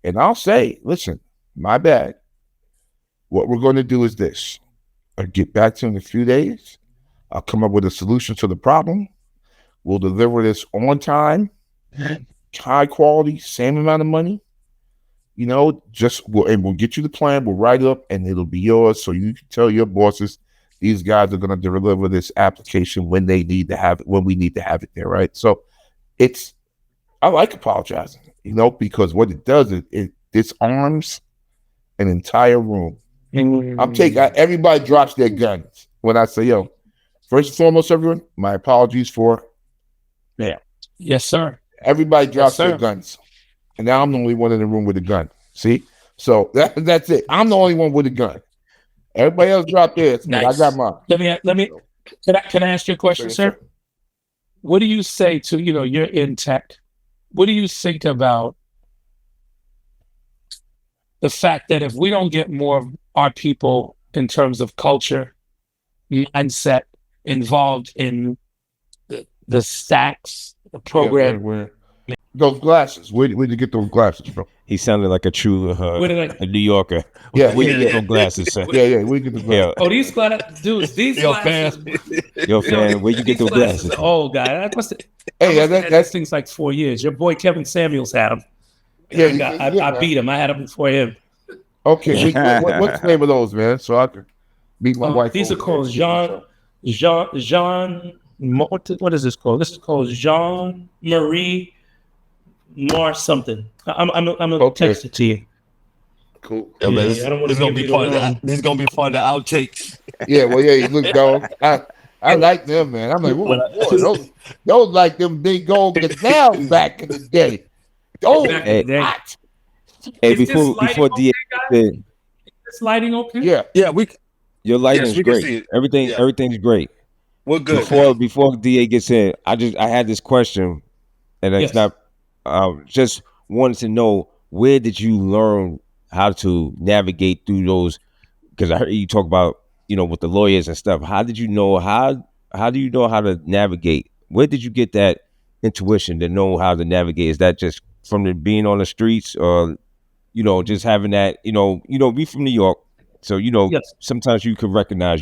And I'll say, listen, my bad. What we're going to do is this. I'll get back to you in a few days. I'll come up with a solution to the problem. We'll deliver this on time, high quality, same amount of money. And we'll get you the plan. We'll write it up and it'll be yours. So you can tell your bosses, these guys are going to deliver this application when they need to have it, when we need to have it there, right? So I like apologizing, because what it does is it disarms an entire room. Everybody drops their guns when I say, first and foremost, everyone, my apologies for. Yeah. Yes, sir. Everybody drops their guns. And now I'm the only one in the room with a gun. See? So that's it. I'm the only one with a gun. Everybody else dropped theirs. Nice. I got mine. Can I ask you a question, sir? What do you say to, you're in tech. What do you think about the fact that if we don't get more of our people in terms of culture, mindset involved in the stacks, the program? Those glasses. Where'd you get those glasses from? He sounded like a true a New Yorker. Yeah. Where you get those glasses, sir? Yeah. Where you get the glasses? Oh, these glasses, dudes. These glasses. Yo, fan, where you get those glasses? Oh, guy. That thing's like 4 years. Your boy Kevin Samuels had them. I beat him. I had them before him. Okay. What's the name of those, man? So I can beat my wife. These are called Jean. What is this called? This is called Jean Marie Noir something. I'm gonna text it to you. Cool. Yeah, man, I don't want to be part of that. This is gonna be part of the outtakes. Yeah, well, you look, dog. I like them, man. I'm like, boy, those like them big gold gazelles back in the day. Hey, before DA, is this lighting okay? Yeah, your lighting is great. Everything's great. We're good. Before DA gets in, I had this question, and it's not. Just wanted to know, where did you learn how to navigate through those? Because I heard you talk about, with the lawyers and stuff. How did you know how do you know how to navigate? Where did you get that intuition to know how to navigate? Is that just from being on the streets, or just having that? We from New York, so sometimes you can recognize.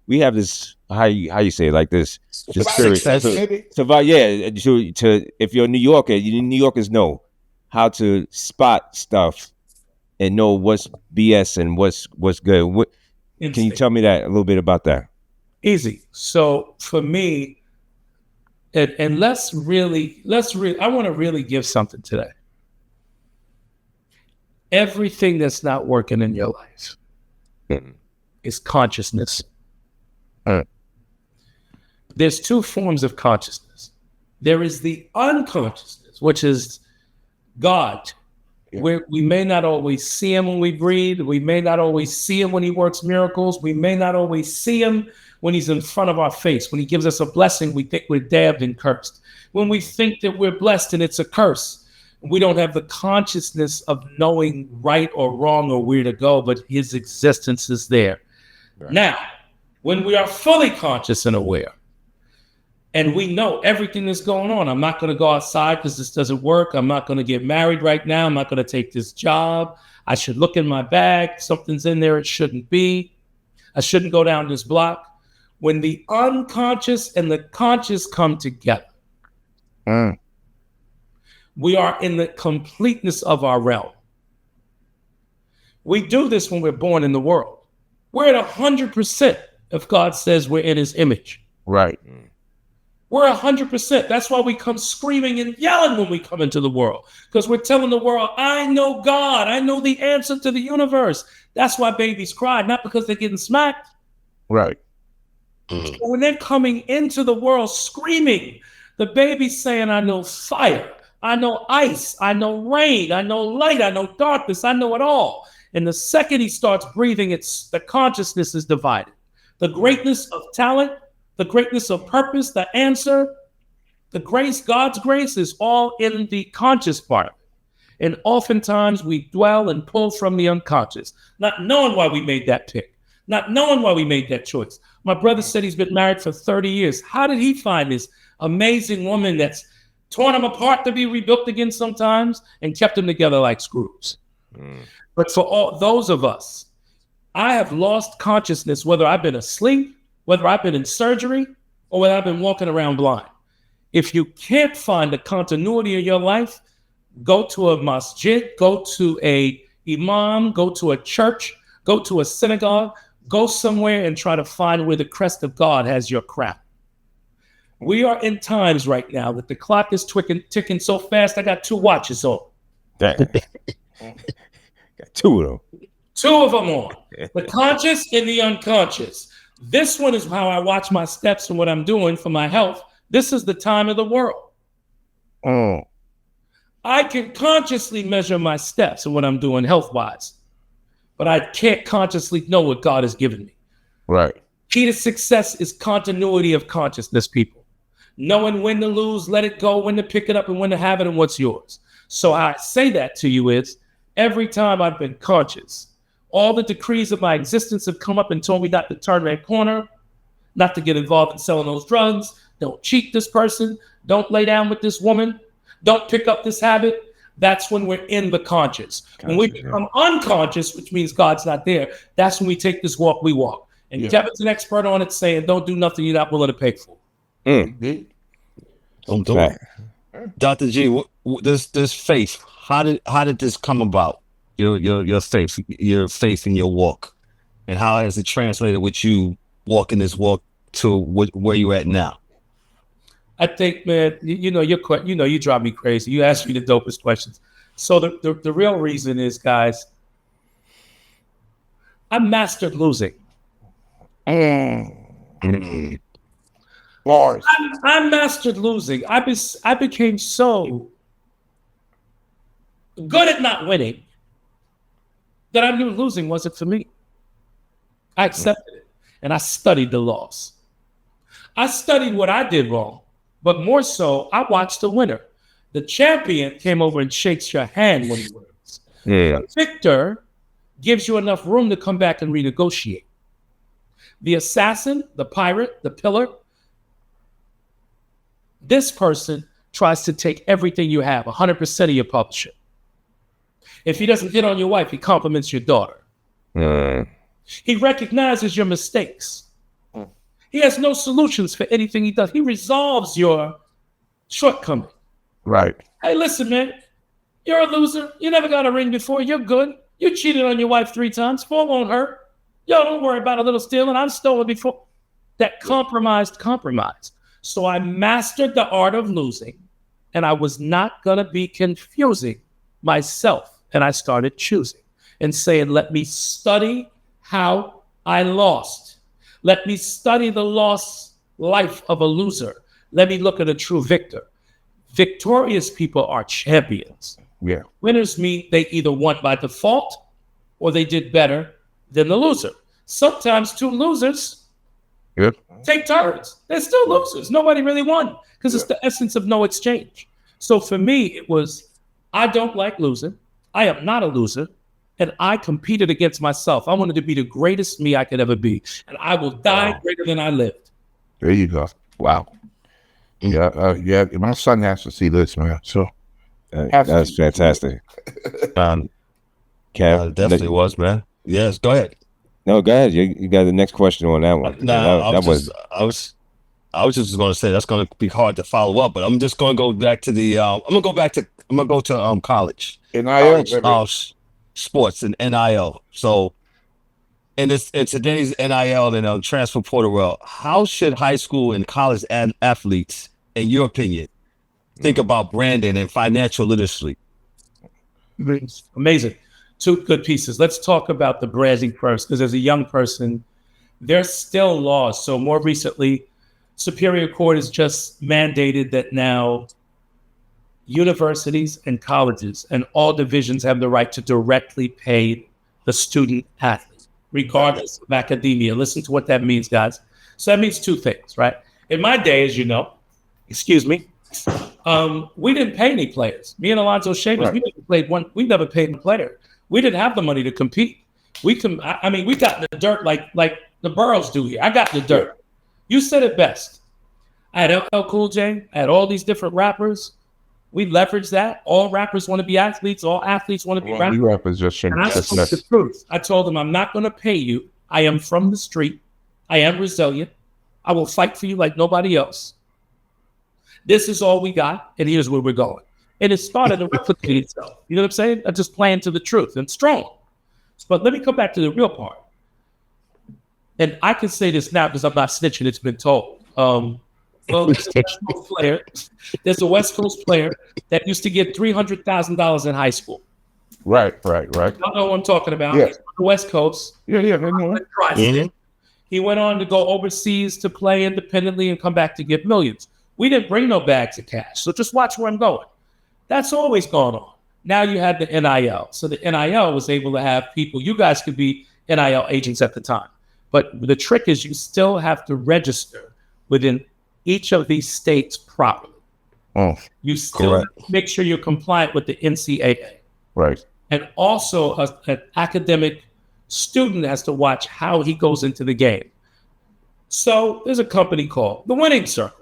We have this how you say it, like this spirit to if you're a New Yorker, New Yorkers know how to spot stuff and know what's BS and what's good. Can you tell me that a little bit about that? Easy. So for me, and let's really I want to really give something today. Everything that's not working in your life is consciousness. There's two forms of consciousness. There is the unconsciousness, which is God, where we may not always see him when we breathe. We may not always see him when he works miracles. We may not always see him when he's in front of our face. When he gives us a blessing, we think we're damned and cursed. When we think that we're blessed and it's a curse. We don't have the consciousness of knowing right or wrong or where to go, but his existence is there. Right. Now, when we are fully conscious and aware, and we know everything that's going on, I'm not going to go outside because this doesn't work. I'm not going to get married right now. I'm not going to take this job. I should look in my bag. Something's in there it shouldn't be. I shouldn't go down this block. When the unconscious and the conscious come together, we are in the completeness of our realm. We do this when we're born in the world. We're at 100% if God says we're in his image. Right. We're 100%. That's why we come screaming and yelling when we come into the world, because we're telling the world, I know God. I know the answer to the universe. That's why babies cry, not because they're getting smacked. Right. So when they're coming into the world screaming, the baby's saying, I know fire. I know ice. I know rain. I know light. I know darkness. I know it all. And the second he starts breathing, the consciousness is divided. The greatness of talent, the greatness of purpose, the answer, the grace, God's grace is all in the conscious part. And oftentimes we dwell and pull from the unconscious, not knowing why we made that pick, not knowing why we made that choice. My brother said he's been married for 30 years. How did he find this amazing woman that's torn him apart to be rebuilt again sometimes and kept them together like screws? But for all those of us, I have lost consciousness, whether I've been asleep, whether I've been in surgery, or whether I've been walking around blind. If you can't find the continuity of your life, go to a masjid, go to a imam, go to a church, go to a synagogue, go somewhere and try to find where the crest of God has your crown. We are in times right now that the clock is ticking so fast, I got 2 watches on. Got 2 of them. 2 of them on. The conscious and the unconscious. This one is how I watch my steps and what I'm doing for my health. This is the time of the world. I can consciously measure my steps and what I'm doing health-wise, but I can't consciously know what God has given me. Right. Key to success is continuity of consciousness, people. Knowing when to lose, let it go, when to pick it up, and when to have it, and what's yours. So how I say that to you is, every time I've been conscious, all the decrees of my existence have come up and told me not to turn that corner, not to get involved in selling those drugs, don't cheat this person, don't lay down with this woman, don't pick up this habit. That's when we're in the conscious. When we become unconscious, which means God's not there, that's when we take this walk we walk. And Kevin's an expert on it, saying, don't do nothing you're not willing to pay for. Don't do it. Dr. G, this faith, how did this come about? Your faith in your walk, and how has it translated with you walking this walk to where you at now? I think, man, you drive me crazy. You ask me the dopest questions. So the real reason is, guys, I mastered losing. Bars. I mastered losing. I became so good at not winning that I knew losing wasn't for me. I accepted it, and I studied the loss. I studied what I did wrong, but more so, I watched the winner. The champion came over and shakes your hand when he wins. Yeah. The victor gives you enough room to come back and renegotiate. The assassin, the pirate, the pillar, this person tries to take everything you have, 100% of your publishing. If he doesn't hit on your wife, he compliments your daughter. He recognizes your mistakes. He has no solutions for anything he does. He resolves your shortcoming. Right. Hey, listen, man, you're a loser. You never got a ring before. You're good. You cheated on your wife 3 times. 4 won't hurt. Yo, don't worry about a little stealing. I've stolen before. That compromise. So I mastered the art of losing, and I was not going to be confusing myself. And I started choosing and saying, let me study how I lost. Let me study the lost life of a loser. Let me look at a true victor. Victorious people are champions. Yeah. Winners mean they either won by default or they did better than the loser. Sometimes 2 losers take turns. They're still losers. Nobody really won because it's the essence of no exchange. So for me, it was, I don't like losing. I am not a loser. And I competed against myself. I wanted to be the greatest me I could ever be. And I will die greater than I lived. There you go. Wow. Yeah. My son has to see this, man. So that's fantastic. Kev, definitely was, man. Yes, go ahead. No, go ahead. You got the next question on that one. I was just going to say that's going to be hard to follow up, but I'm just going to go back to the. I'm going to go to college. NIL, sports and NIL. So, in today's NIL and transfer portal world, how should high school and college athletes, in your opinion, think about branding and financial literacy? Amazing. Two good pieces. Let's talk about the branding first, because as a young person, there's still laws. So more recently, Superior Court has just mandated that now universities and colleges and all divisions have the right to directly pay the student athlete, regardless of academia. Listen to what that means, guys. So that means two things, right? In my day, as you know, we didn't pay any players. Me and Alonzo Shavers, we never paid a player. We didn't have the money to compete. We got in the dirt like the Burrows do here. I got in the dirt. You said it best. I had LL Cool J. I had all these different rappers. We leveraged that. All rappers want to be athletes. All athletes want to be rappers. And I spoke the truth. I told them, I'm not going to pay you. I am from the street. I am resilient. I will fight for you like nobody else. This is all we got, and here's where we're going. And it started to replicate itself. You know what I'm saying? I just playing to the truth and strong. But let me come back to the real part. And I can say this now because I'm not snitching. It's been told. There's a West Coast player that used to get $300,000 in high school. Right. I know what I'm talking about. Yeah. He's on the West Coast. Yeah. He went on to go overseas to play independently and come back to get millions. We didn't bring no bags of cash. So just watch where I'm going. That's always gone on. Now you had the NIL. So the NIL was able to have people, you guys could be NIL agents at the time. But the trick is you still have to register within each of these states properly. You still have to make sure you're compliant with the NCAA. Right. And also an academic student has to watch how he goes into the game. So there's a company called the Winning Circle.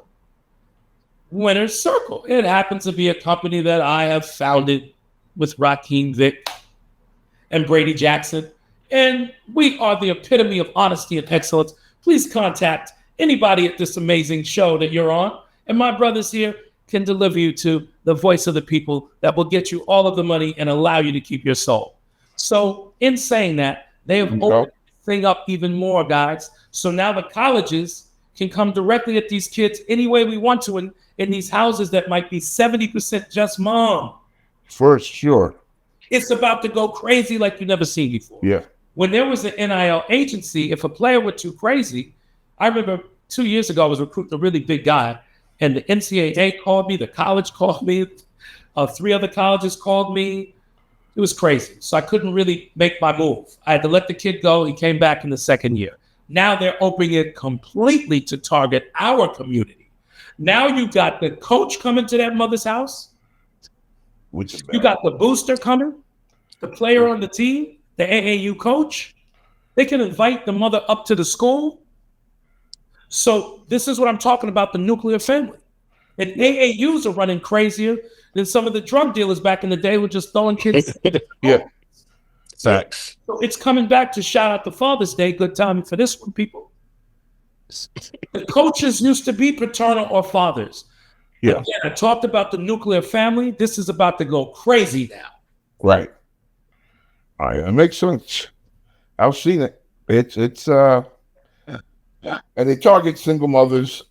Winner's Circle. It happens to be a company that I have founded with Raheem Vick and Brady Jackson. And we are the epitome of honesty and excellence. Please contact anybody at this amazing show that you're on. And my brothers here can deliver you to the voice of the people that will get you all of the money and allow you to keep your soul. So in saying that, they have opened the thing up even more, guys. So now the colleges can come directly at these kids any way we want to in these houses that might be 70% just mom. For sure. It's about to go crazy like you've never seen before. Yeah. When there was an NIL agency, if a player were too crazy, I remember 2 years ago I was recruiting a really big guy, and the NCAA called me, the college called me, 3 other colleges called me. It was crazy. So I couldn't really make my move. I had to let the kid go. He came back in the second year. Now they're opening it completely to target our community. Now you got the coach coming to that mother's house. You got the booster coming, the player on the team, the AAU coach. They can invite the mother up to the school. So this is what I'm talking about, the nuclear family. And AAUs are running crazier than some of the drug dealers back in the day were just throwing kids. Yeah. Facts. So it's coming back to shout out to Father's Day. Good timing for this one, people. The coaches used to be paternal or fathers. Yeah. Again, I talked about the nuclear family. This is about to go crazy now. Right. All right. It makes sense. I've seen it. It's and they target single mothers,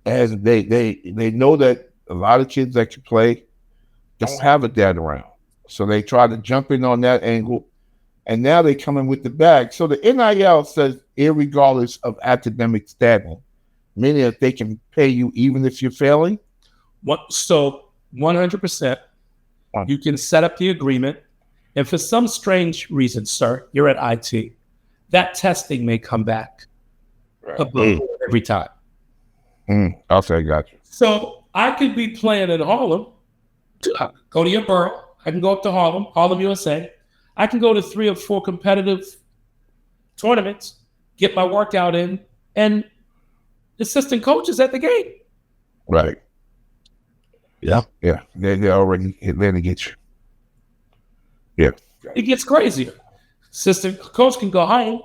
and they know that a lot of kids that can play don't have a dad around. So they try to jump in on that angle, and now they come in with the bag. So the NIL says, irregardless of academic status, meaning that they can pay you even if you're failing? So 100%, you can set up the agreement. And for some strange reason, sir, you're at IT, that testing may come back every time. Okay, got you. So I could be playing in Harlem, Go to your borough. I can go up to Harlem, USA. I can go to 3 or 4 competitive tournaments, get my workout in, and assistant coaches at the game. Right. Yeah. Yeah. They're already there to get you. Yeah. It gets crazier. Assistant coach can go home.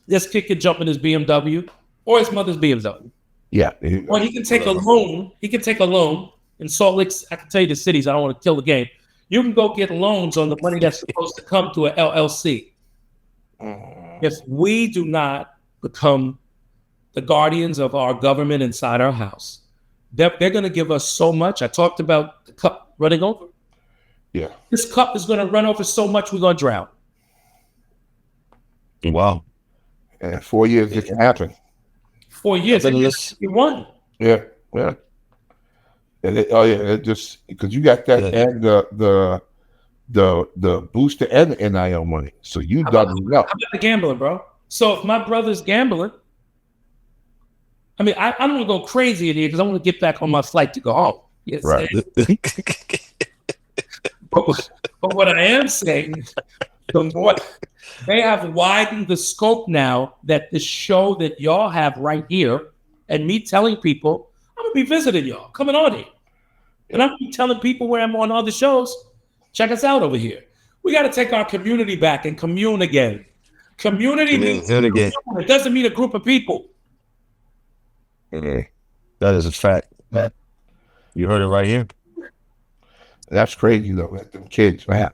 This kid can jump in his BMW or his mother's BMW. Yeah. Or he can take a loan. He can take a loan in Salt Lake. I can tell you the cities. I don't want to kill the game. You can go get loans on the money that's supposed to come to an LLC. If we do not become the guardians of our government inside our house, they're going to give us so much. I talked about the cup running over. Yeah. This cup is going to run over so much we're going to drown. Wow. And 4 years, it can happen. 4 years. You won. Yeah. Yeah. And it just because you got that and the booster and the NIL money. So you done enough. How about the gambling, bro? So if my brother's gambling, I mean, I don't want to go crazy in here because I want to get back on my flight to go home. Yes, right. But what I am saying, they have widened the scope now that the show that y'all have right here, and me telling people, I'm gonna be visiting y'all, coming on here. And I'm telling people where I'm on other shows, check us out over here. We got to take our community back and commune again. Community means again. It doesn't mean a group of people. That is a fact. You heard it right here. That's crazy though. At them kids, man.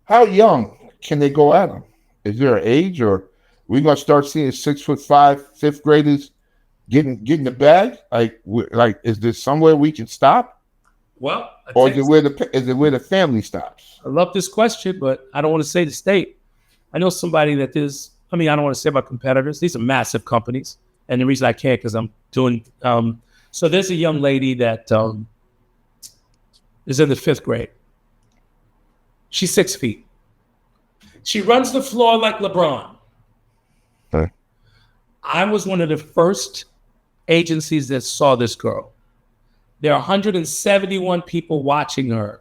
How young can they go at them? Is there an age, or we gonna start seeing 6'5", 5th graders getting the bag? Like, is there somewhere we can stop? Well, or is it where the family stops? I love this question, but I don't want to say the state. I know somebody that is. I mean, I don't want to say about competitors. These are massive companies, and the reason I can't because I'm doing. So there's a young lady that is in the 5th grade. She's 6 feet. She runs the floor like LeBron. Okay. I was one of the first agencies that saw this girl. There are 171 people watching her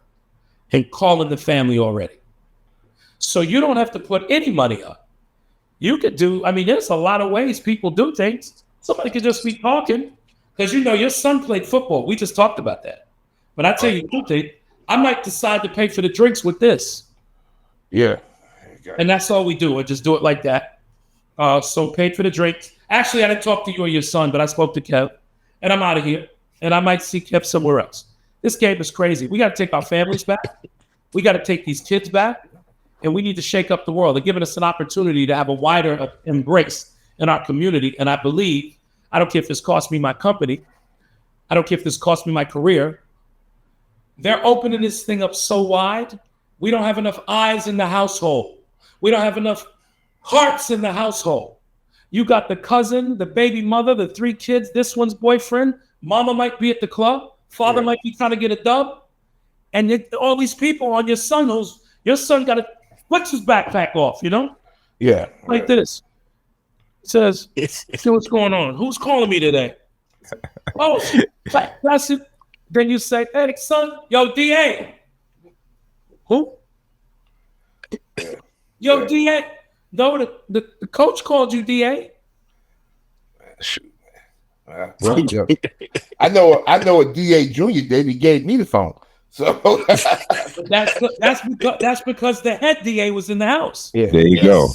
and calling the family already. So you don't have to put any money up. You could do, I mean, there's a lot of ways people do things. Somebody could just be talking because, you know, your son played football. We just talked about that. But I tell you something, I might decide to pay for the drinks with this. Yeah. And that's all we do. We just do it like that. So paid for the drinks. Actually, I didn't talk to you or your son, but I spoke to Kev. And I'm out of here. And I might see Kev somewhere else. This game is crazy. We got to take our families back. We got to take these kids back. And we need to shake up the world. They're giving us an opportunity to have a wider embrace in our community. And I believe, I don't care if this costs me my company. I don't care if this costs me my career. They're opening this thing up so wide. We don't have enough eyes in the household. We don't have enough hearts in the household. You got the cousin, the baby mother, the 3 kids, this one's boyfriend. Mama might be at the club. Father might be trying to get a dub. And all these people on your son, your son got to flex his backpack off, you know? Yeah. Like this. It says, see what's going on. Who's calling me today? Oh, that's it. Then you say, hey, son, yo, DA. Who? Yo, DA. No, the coach called you DA. I know a DA Junior did. He gave me the phone. So that's because the head DA was in the house. Yeah. There you go.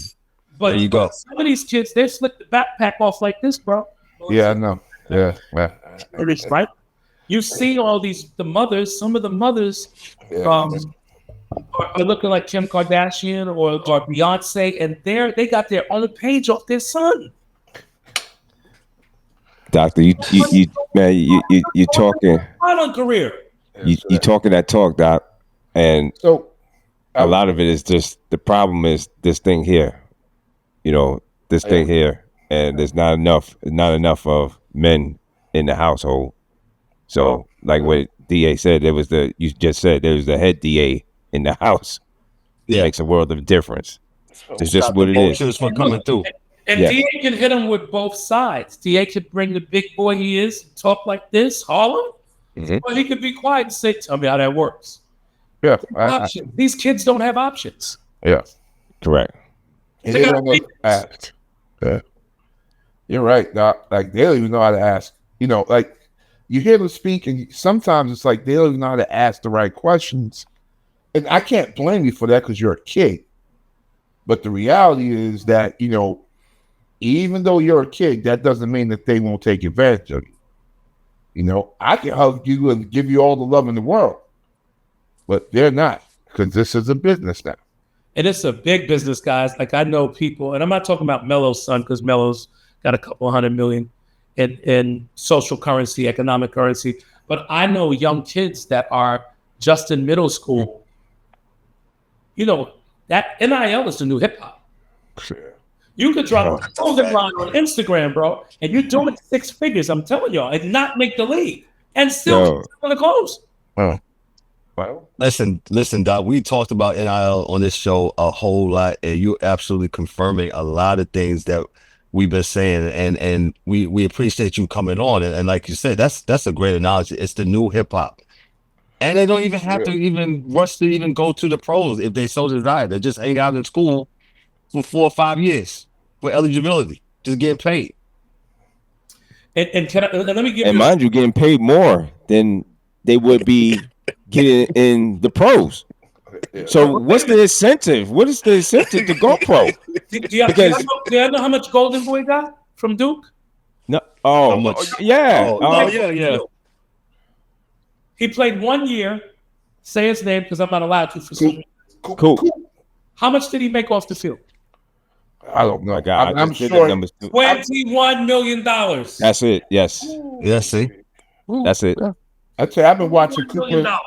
But there you go. Some of these kids, they slick the backpack off like this, bro. Yeah, I know. Yeah. Right. You see all the mothers. Some of the mothers are looking like Kim Kardashian or Beyonce, and they got their own page off their son. Doctor, you talking. Violent career. You talking that talk, Doc, and so a lot of it is just the problem is this thing here, this thing here, and there's not enough of men in the household. So, like what DA said, you just said there was the head DA in the house. It makes a world of difference. It's just what it is. For coming through. And DA can hit him with both sides. DA could bring the big boy he is, talk like this, Harlem, Well, he could be quiet and say, "Tell me how that works." Yeah. These kids don't have options. Yeah. Correct. And they don't know how to ask. Yeah. You're right, Doc. Like, they don't even know how to ask. You know, like, you hear them speak, and sometimes it's like they don't even know how to ask the right questions. And I can't blame you for that because you're a kid. But the reality is that, you know, even though you're a kid, that doesn't mean that they won't take advantage of you. You know, I can hug you and give you all the love in the world, but they're not, because this is a business now. And it's a big business, guys. Like, I know people, and I'm not talking about Melo's son, because Melo's got a couple $100 million in social currency, economic currency. But I know young kids that are just in middle school. You know, that NIL is the new hip hop. You could drop a clothing line on Instagram, bro, and you're doing 6 figures, I'm telling y'all, and not make the league, and still on the close. Well, listen, Doc, we talked about NIL on this show a whole lot, and you're absolutely confirming a lot of things that we've been saying, and we appreciate you coming on. And like you said, that's a great analogy. It's the new hip hop. And they don't even have to even rush to even go to the pros if they so desire. They just hang out in school for 4 or 5 years for eligibility, just getting paid. And let me give and you, mind you, getting paid more than they would be getting in the pros. So what's the incentive? What is the incentive to go pro? Do you know how much Golden Boy got from Duke? No. Yeah. He played 1 year. Say his name because I'm not allowed to. For some Cool. How much did he make off the field? I don't know. I'm sure $21 million. That's it. Yes. Yeah. See. That's it. I tell you, I've been watching $21 million. Cooper.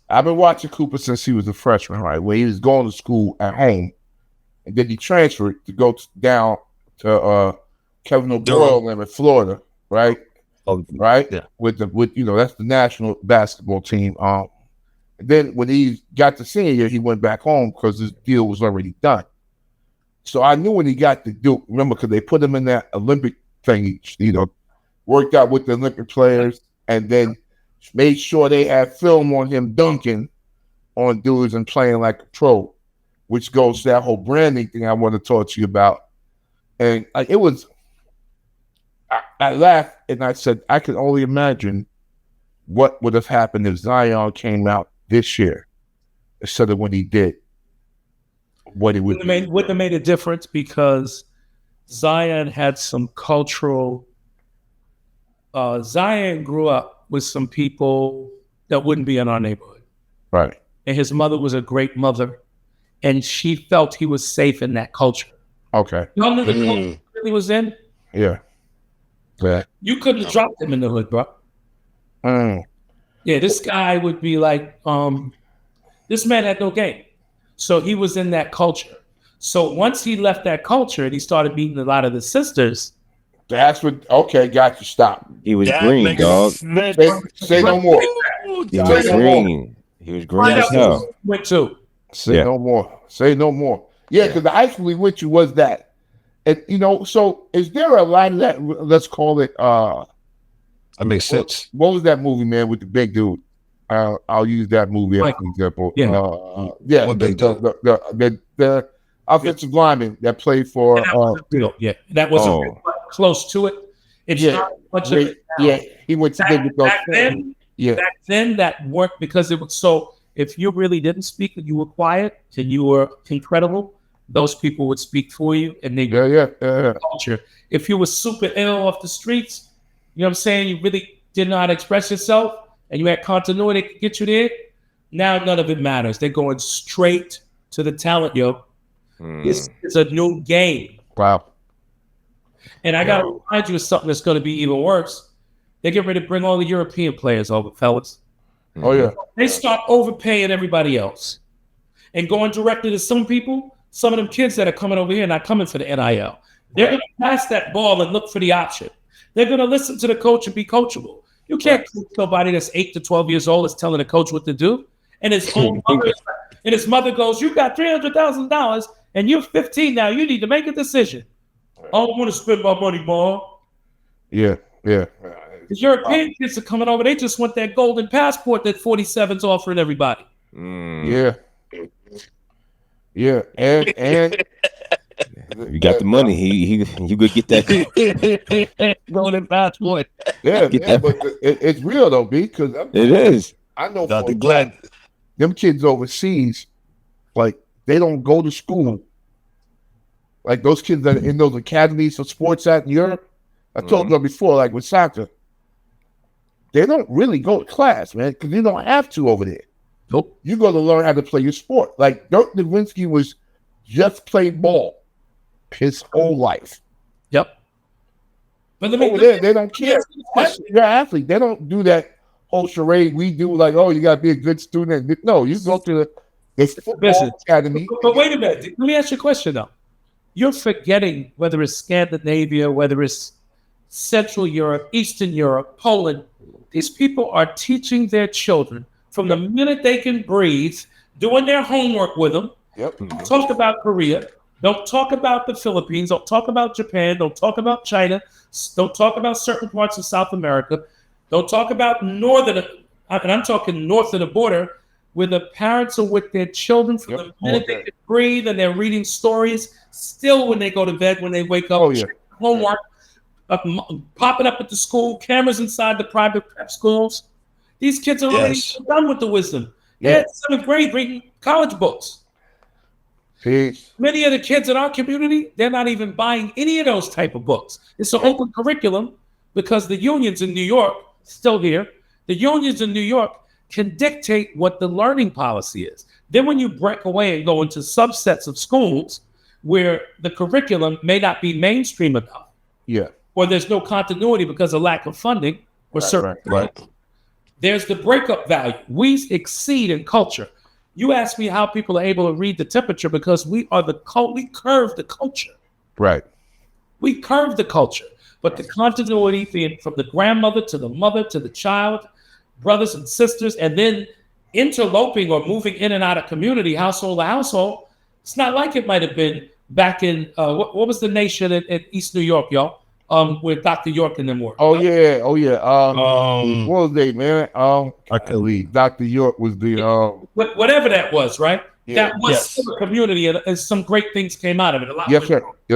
I've been watching Cooper since he was a freshman, right? Where he was going to school at home, and then he transferred to go down to Kevin O'Boyle in Florida, right? Right? Yeah. With that's the national basketball team. And then when he got to senior year, he went back home because his deal was already done. So I knew when he got to Duke, remember, because they put him in that Olympic thing, worked out with the Olympic players, and then made sure they had film on him dunking on dudes and playing like a pro, which goes to that whole branding thing I want to talk to you about. And it was, I laughed and I said, I can only imagine what would have happened if Zion came out this year instead of when he did. What it would have made a difference because Zion had some cultural. Zion grew up with some people that wouldn't be in our neighborhood, right? And his mother was a great mother, and she felt he was safe in that culture. Okay, y'all knew the culture he was in. Yeah. You couldn't have dropped him in the hood, bro. Yeah, this guy would be like, this man had no game. So he was in that culture. So once he left that culture and he started meeting a lot of the sisters. That's what, got you, stop. He was green, dog. Say no more. He was green. He was green as hell. Went to. Say no more. Say no more. Yeah, because the high school he went to was that. And, so is there a lot of that, let's call it. That makes sense. What was that movie, man, with the big dude? I'll use that movie as an example. Yeah. What big dude? The offensive lineman that played for. That was close to it. It's not much of it. Yeah, he went to back then that worked because it was so. If you really didn't speak and you were quiet and you were incredible, those people would speak for you and they culture. If you were super ill off the streets, you know what I'm saying, you really didn't know how to express yourself and you had continuity to get you there, now none of it matters. They're going straight to the talent, yo. It's a new game. Wow. And I got to remind you of something that's going to be even worse. They get ready to bring all the European players over, fellas. Oh, yeah. They start overpaying everybody else and going directly to some people, some of them kids that are coming over here, not coming for the NIL. They're going to pass that ball and look for the option. They're going to listen to the coach and be coachable. You can't coach somebody that's 8 to 12 years old is telling the coach what to do. And his mother goes, you got $300,000 and you're 15 now. You need to make a decision. I don't want to spend my money, Mom. Yeah. The European kids are coming over. They just want that golden passport that 47's offering everybody. Yeah. Yeah. And you got the money. You could get that golden passport. Yeah, but it's real though, B, because it is. I know Dr. Glenn. Them kids overseas, like they don't go to school. Like those kids that are in those academies for sports in Europe, I told them before, like with soccer, they don't really go to class, man, because you don't have to over there. Nope. You go to learn how to play your sport. Like Dirk Nowitzki was just playing ball his whole life. Yep. But over there, they don't care. You're an athlete. They don't do that whole charade we do, like, oh, you got to be a good student. No, you go to the football academy. But wait a minute. Let me ask you a question, though. You're forgetting whether it's Scandinavia, whether it's Central Europe, Eastern Europe, Poland. These people are teaching their children from the minute they can breathe, doing their homework with them. Yep. Talk about Korea. Don't talk about the Philippines. Don't talk about Japan. Don't talk about China. Don't talk about certain parts of South America. Don't talk about northern, and I'm talking north of the border, where the parents are with their children from the minute they can breathe, and they're reading stories. Still, when they go to bed, when they wake up, homework, popping up at the school, cameras inside the private prep schools. These kids are already done with the wisdom. They're in 7th grade reading college books. Peace. Many of the kids in our community, they're not even buying any of those type of books. It's an open curriculum because the unions in New York, still here, the unions in New York can dictate what the learning policy is. Then when you break away and go into subsets of schools where the curriculum may not be mainstream enough, or there's no continuity because of lack of funding, or there's the breakup value. We exceed in culture. You ask me how people are able to read the temperature because we are we curve the culture. Right. We curve the culture. But the continuity from the grandmother to the mother to the child, brothers and sisters, and then interloping or moving in and out of community, household to household, it's not like it might have been back in, what was the nation in East New York, y'all? Where Dr. York and them were. Oh yeah. What was they, man? I can't believe Dr. York was the whatever that was, right? Yeah. That was still a community, and some great things came out of it. Yes,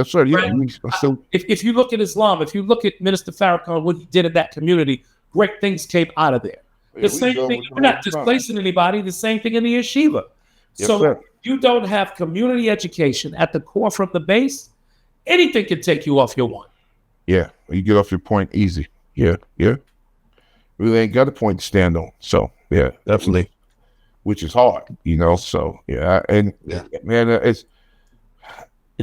sir. Yeah. Right? If you look at Islam, if you look at Minister Farrakhan, what he did in that community, great things came out of there. The same thing. We're not displacing anybody. The same thing in the yeshiva. So you don't have community education at the core from the base. Anything can take you off your one. Yeah, you get off your point easy. Yeah. Really ain't got a point to stand on. So yeah, definitely. Which is hard, So man, it's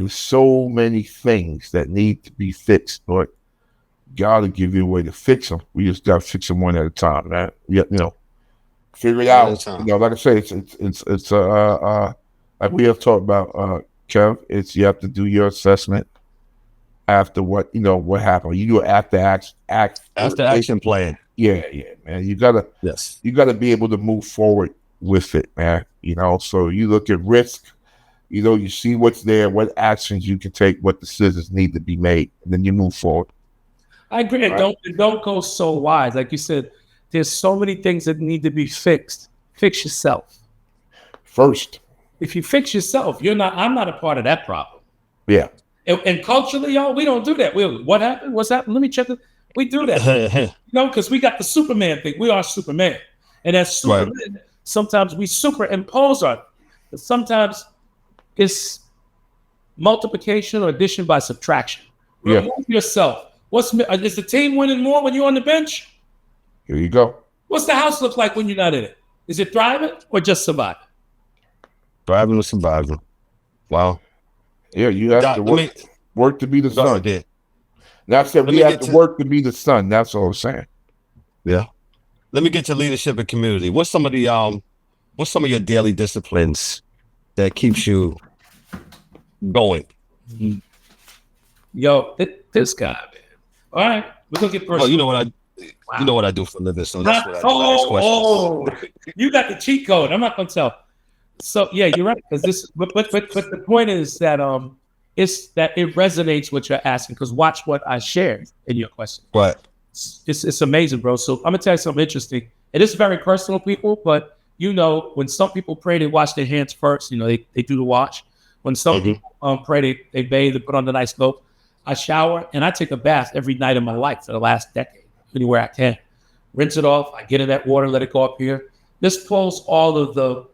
so many things that need to be fixed. Lord, God will give you a way to fix them. We just got to fix them one at a time, man. Figure it out. Like I say, it's like we have talked about, Kev. It's you have to do your assessment after what happened. You do it after action plan. Yeah, man. You gotta be able to move forward with it, man. So you look at risk, you see what's there, what actions you can take, what decisions need to be made, and then you move forward. I agree. Right? Don't go so wide. Like you said, there's so many things that need to be fixed. Fix yourself first. If you fix yourself, I'm not a part of that problem. Yeah. And culturally, y'all, we don't do that. What happened? What's happened? Let me check it. We do that. Because we got the Superman thing. We are Superman. And as Superman, sometimes we superimpose on it. But sometimes it's multiplication or addition by subtraction. Remove yourself. Is the team winning more when you're on the bench? Here you go. What's the house look like when you're not in it? Is it thriving or just surviving? Thriving or surviving. Wow. Yeah, you have to work to be the sun. That's it. We have to work to be the sun. That's all I'm saying. Yeah. Let me get to leadership and community. What's some of your daily disciplines that keeps you going? Yo, this guy, man. All right, we're gonna get personal. Oh, you know what I do for a living, so that's what I do. You got the cheat code. I'm not gonna tell. So yeah, you're right. Because but the point is that it resonates what you're asking. Because watch what I shared in your question. Right. It's amazing, bro. So I'm gonna tell you something interesting. It is very personal, people, but when some people pray, they wash their hands first. They do the wash. When some people pray, they bathe, they put on the nice clothes. I shower and I take a bath every night of my life for the last decade, anywhere I can. Rinse it off. I get in that water, let it go up here. This pulls all of the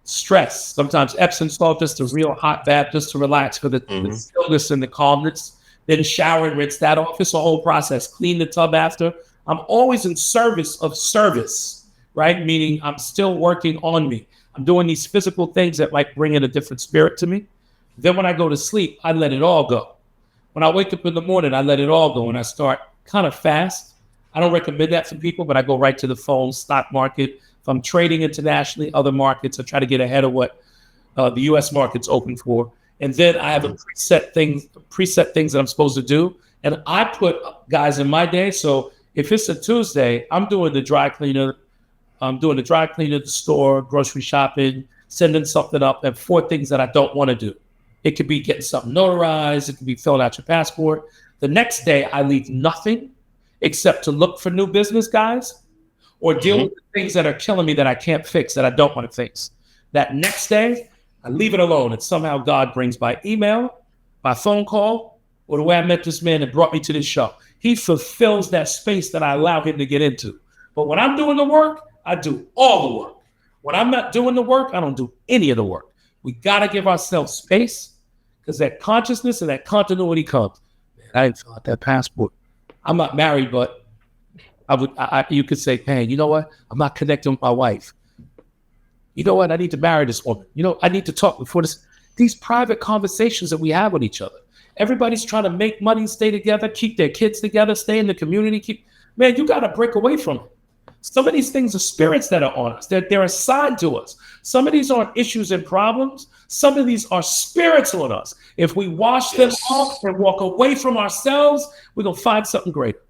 stress. Sometimes Epsom salt, just a real hot bath, just to relax for the stillness and the calmness. Then shower and rinse that off. It's a whole process. Clean the tub after. I'm always in service of service, right? Meaning I'm still working on me. I'm doing these physical things that might bring in a different spirit to me. Then when I go to sleep, I let it all go. When I wake up in the morning, I let it all go and I start kind of fast. I don't recommend that for people, but I go right to the phone, stock market. If I'm trading internationally, other markets, I try to get ahead of what the U.S. market's open for. And then I have a preset things that I'm supposed to do. And I put guys in my day. So if it's a Tuesday, I'm doing the dry cleaner. I'm doing the dry cleaner, the store, grocery shopping, sending something up, and 4 things that I don't want to do. It could be getting something notarized. It could be filling out your passport. The next day, I leave nothing except to look for new business guys or deal with the things that are killing me that I can't fix, that I don't want to fix. That next day, I leave it alone, and somehow God brings by email, by phone call, or the way I met this man that brought me to this show. He fulfills that space that I allow him to get into. But when I'm doing the work, I do all the work. When I'm not doing the work, I don't do any of the work. We got to give ourselves space because that consciousness and that continuity comes. Man, I didn't fill out that passport. I'm not married, but you could say, hey, you know what? I'm not connecting with my wife. You know what? I need to marry this woman. I need to talk before this. These private conversations that we have with each other. Everybody's trying to make money, stay together, keep their kids together, stay in the community. Man, you got to break away from it. Some of these things are spirits that are on us. They're assigned to us. Some of these aren't issues and problems. Some of these are spirits on us. If we wash them off and walk away from ourselves, we're going to find something greater.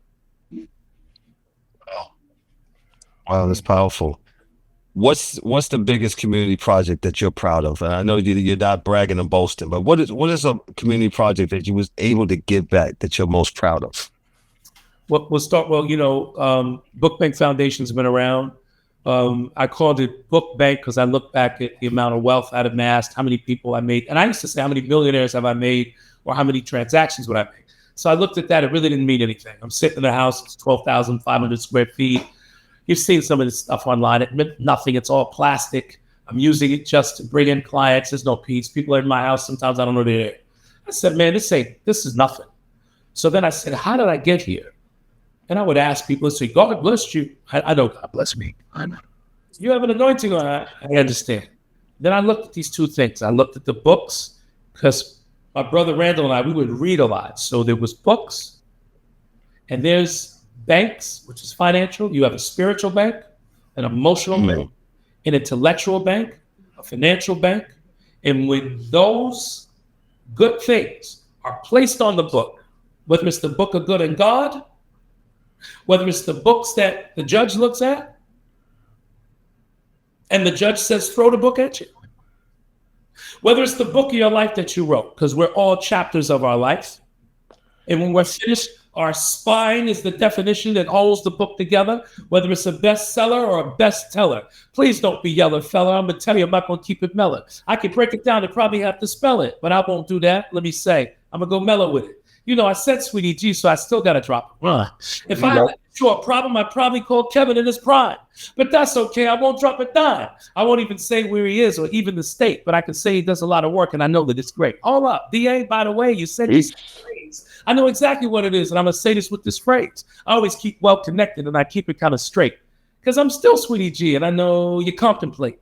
Wow, that's powerful. What's the biggest community project that you're proud of? And I know you're not bragging and boasting, but what is a community project that you was able to give back that you're most proud of? We'll start. Book Bank Foundation's been around. I called it Book Bank because I look back at the amount of wealth I'd amassed, how many people I made, and I used to say how many millionaires have I made or how many transactions would I make. So I looked at that. It really didn't mean anything. I'm sitting in a house. It's 12,500 square feet. You've seen some of this stuff online. It meant nothing. It's all plastic. I'm using it just to bring in clients. There's no peace. People are in my house. Sometimes I don't know they're there. I said, man, this is nothing. So then I said, how did I get here? And I would ask people, say, God bless you. I know God bless me. I know. You have an anointing on it. I understand. Then I looked at these 2 things. I looked at the books because my brother Randall and I, we would read a lot. So there was books and there's banks, which is financial. You have a spiritual bank, an emotional bank, an intellectual bank, a financial bank. And when those good things are placed on the book, whether it's the book of good and God, whether it's the books that the judge looks at, and the judge says, throw the book at you. Whether it's the book of your life that you wrote, because we're all chapters of our life. And when we're finished, our spine is the definition that holds the book together, whether it's a bestseller or a bestseller. Please don't be yellow, fella. I'm going to tell you, I'm not going to keep it mellow. I can break it down and probably have to spell it, but I won't do that. Let me say, I'm going to go mellow with it. I said Sweety G, so I still got to drop it. If I had a problem, I'd probably call Kevin in his prime. But that's okay. I won't drop a dime. I won't even say where he is or even the state, but I can say he does a lot of work, and I know that it's great. Hold up. DA, by the way, you said this phrase. I know exactly what it is, and I'm going to say this with this phrase. I always keep well connected, and I keep it kind of straight because I'm still Sweety G, and I know you contemplate.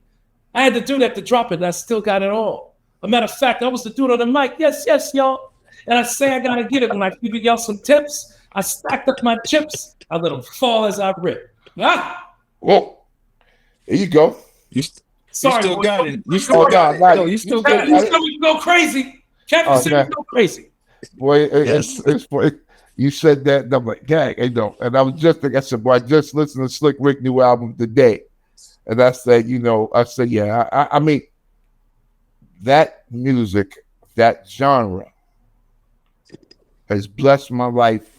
I had to do that to drop it, and I still got it all. A matter of fact, I was the dude on the mic. Yes, y'all. And I say I got to get it. When I give y'all some tips, I stacked up my chips. I let them fall as I rip. Well, there you go. Sorry, you still boy. got it. You still got it. You still got it. You go crazy. Kevin said you go crazy. Boy, yes. You said that, and I'm like, gang, and I was just thinking, I said, boy, I just listened to Slick Rick new album today. And I said, yeah, I mean, that music, that genre has blessed my life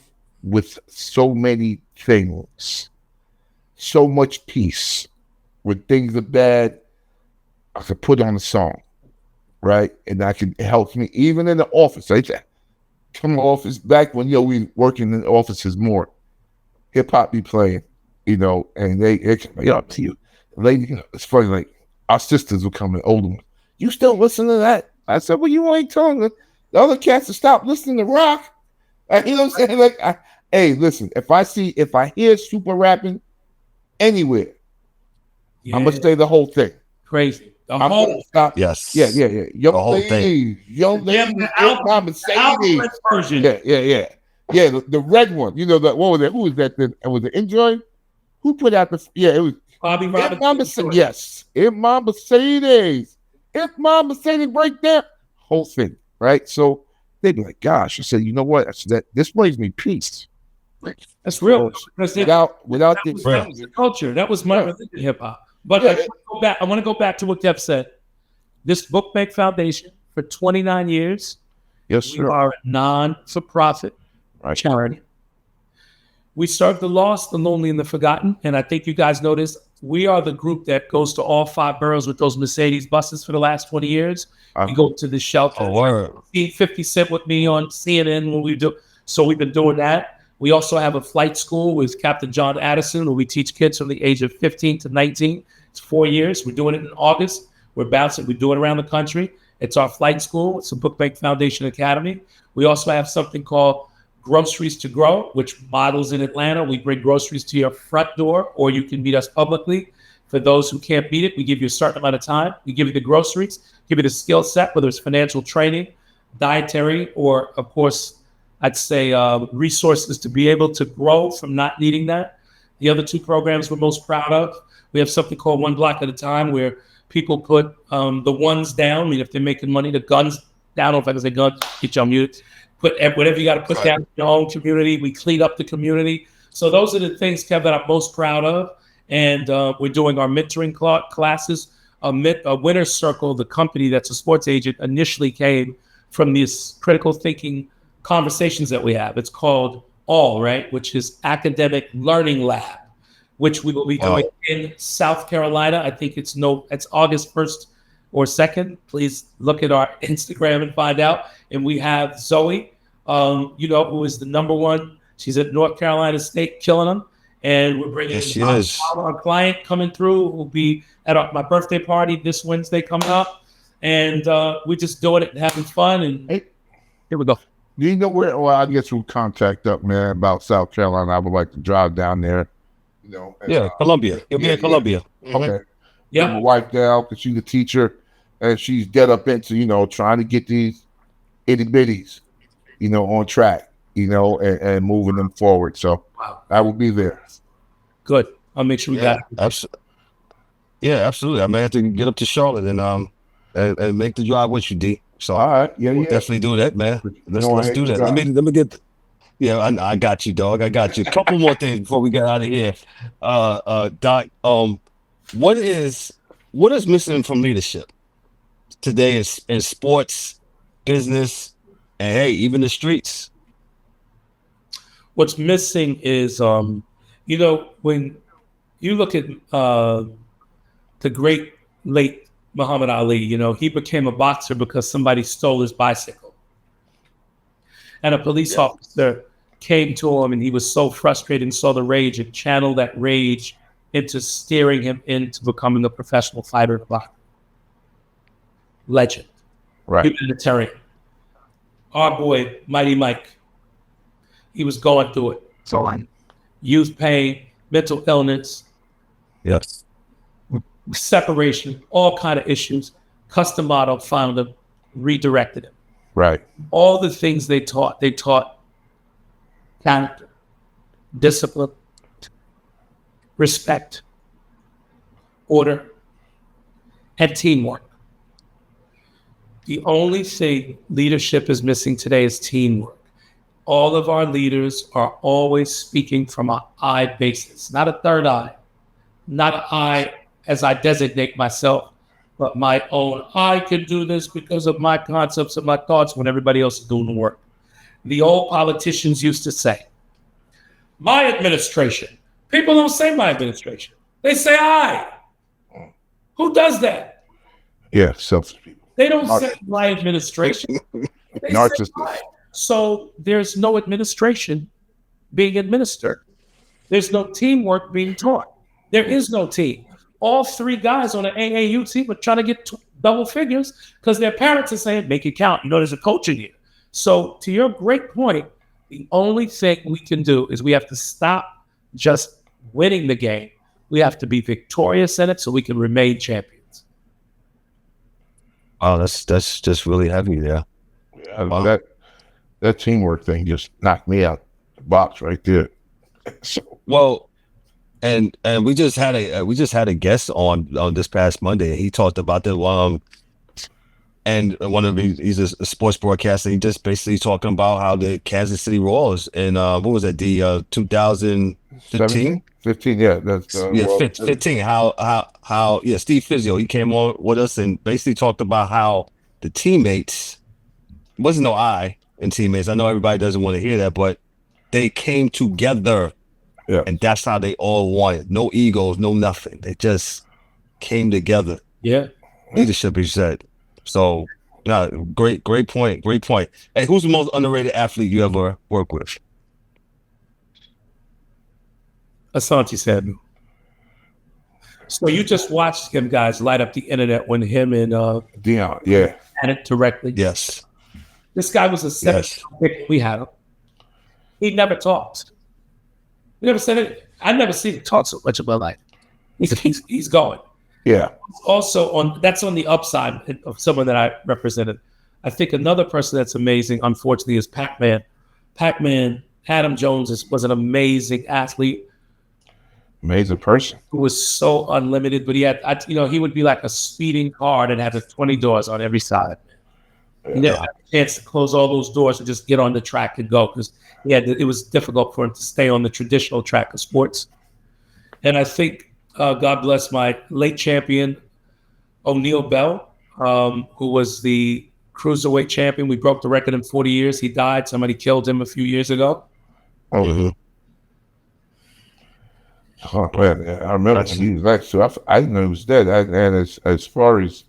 with so many things, so much peace. When things are bad, I can put on a song, right? And it helps me, even in the office. I come to office back when, we working in the offices more. Hip hop be playing, and they up to you. Lady, it's funny, like our sisters will come in, older ones. You still listen to that? I said, well, you ain't telling the other cats to stop listening to rock. You know what I'm saying? Like, hey, listen, if I hear super rapping anywhere, I'm gonna say the whole thing. Crazy. Yes. Yeah. Young lady, Mercedes. Version. Yeah. The red one. What was it? Who was that then? Was it Enjoy? Who put out the? Yeah, it was Bobby Robinson. Yes, Mom Mercedes. Mom Mercedes break down whole thing, right? So they'd be like, "Gosh," I said, "You know what? This brings me peace." That's real. Without this, that was the culture. That was my religion, hip hop. But I want to go back to what Kev said. This Book Bank Foundation for 29 years. Yes, sir. We are a non-for-profit charity. We serve the lost, the lonely, and the forgotten. And I think you guys noticed we are the group that goes to all 5 boroughs with those Mercedes buses for the last 20 years. We go to the shelter. See 50 Cent with me on CNN when we do. So we've been doing that. We also have a flight school with Captain John Addison, where we teach kids from the age of 15 to 19. It's 4 years. We're doing it in August. We're bouncing. We do it around the country. It's our flight school. It's a Book Bank Foundation Academy. We also have something called Groceries to Grow, which models in Atlanta. We bring groceries to your front door, or you can meet us publicly. For those who can't beat it, we give you a certain amount of time. We give you the groceries, give you the skill set, whether it's financial training, dietary, or, of course, I'd say resources to be able to grow from not needing that. The other 2 programs we're most proud of, we have something called One Block at a Time, where people put the ones down. I mean, if they're making money, the guns down. I don't know if I can say guns, get you on mute. Put whatever you got to put down in your own community. We clean up the community. So those are the things, Kev, that I'm most proud of. And we're doing our mentoring classes. A Winner's Circle, the company that's a sports agent, initially came from these critical thinking conversations that we have. It's called ALL, right? Which is Academic Learning Lab, which we will be doing in South Carolina. I think it's August 1st or 2nd. Please look at our Instagram and find out. And we have Zoe, who is the number 1. She's at North Carolina State, killing them. And we're bringing our client coming through, who will be at my birthday party this Wednesday coming up. And we're just doing it and having fun. And here we go. Do you know where? Well, I get some contact up, man, about South Carolina. I would like to drive down there. Columbia. You'll be in Columbia. Okay. Yeah. My wife down because she's a teacher, and she's dead up into trying to get these itty bitties, on track, and moving them forward. So I will be there. Good. I'll make sure we got it. Absolutely. I may have to get up to Charlotte and make the drive with you, D. So all right, we'll definitely do that, man. Let's do that. Let me get. Yeah, I got you, dog. I got you. A couple more things before we get out of here, Doc. What is missing from leadership today in sports, business, and even the streets? What's missing is, when you look at the great late Muhammad Ali, he became a boxer because somebody stole his bicycle. And a police officer came to him, and he was so frustrated and saw the rage and channeled that rage into steering him into becoming a professional fighter and boxer. Legend. Right. Humanitarian. Our boy, Mighty Mike, he was going through it. So youth pain, mental illness. Yes. Separation, all kind of issues. Custom Auto found him, redirected him. Right. All the things they taught character, discipline, respect, order, and teamwork. The only thing leadership is missing today is teamwork. All of our leaders are always speaking from an I basis, not a third eye, not an I as I designate myself, but my own. I can do this because of my concepts and my thoughts when everybody else is doing the work. The old politicians used to say, My administration. People don't say my administration. They say I. Who does that? Yeah, selfish people. They don't say my administration. They Narcissist. say I. So there's no administration being administered. There's no teamwork being taught. There is no team. All 3 guys on an AAU team are trying to get double figures because their parents are saying, make it count. You know, there's a coach in here. So to your great point, the only thing we can do is we have to stop just winning the game. We have to be victorious in it so we can remain champions. Oh, that's just really heavy there. Yeah, wow. That teamwork thing just knocked me out the box right there. Well, and we just had a guest on this past Monday. He talked about the and one of he's a sports broadcaster. He just basically talking about how the Kansas City Royals and what was it, the 2015? 15, yeah, that's 15. How Steve Fizio, he came on with us and basically talked about how the teammates, wasn't no I in teammates. I know everybody doesn't want to hear that, but they came together. Yeah. And that's how they all wanted. No egos, no nothing. They just came together. Yeah. Leadership is said. So, yeah, great point. Great point. Hey, who's the most underrated athlete you ever worked with? Asante Samuel. So you just watched him guys light up the internet when him and Dion, yeah, had it directly. Yes. This guy was a 7th pick. We had him. He never talked. He never said it. I never seen him talk so much in my life. He's going. Yeah. Also that's on the upside of someone that I represented. I think another person that's amazing, unfortunately, is Pac-Man. Pac-Man, Adam Jones was an amazing athlete. Amazing person. Who was so unlimited, but he had, he would be like a speeding car and have 20 doors on every side. He never had a chance to close all those doors and just get on the track and go because it was difficult for him to stay on the traditional track of sports. And I think, God bless my late champion, O'Neal Bell, who was the cruiserweight champion. We broke the record in 40 years. He died. Somebody killed him a few years ago. Oh, oh man, I remember he was actually. I didn't know he was dead. And as far as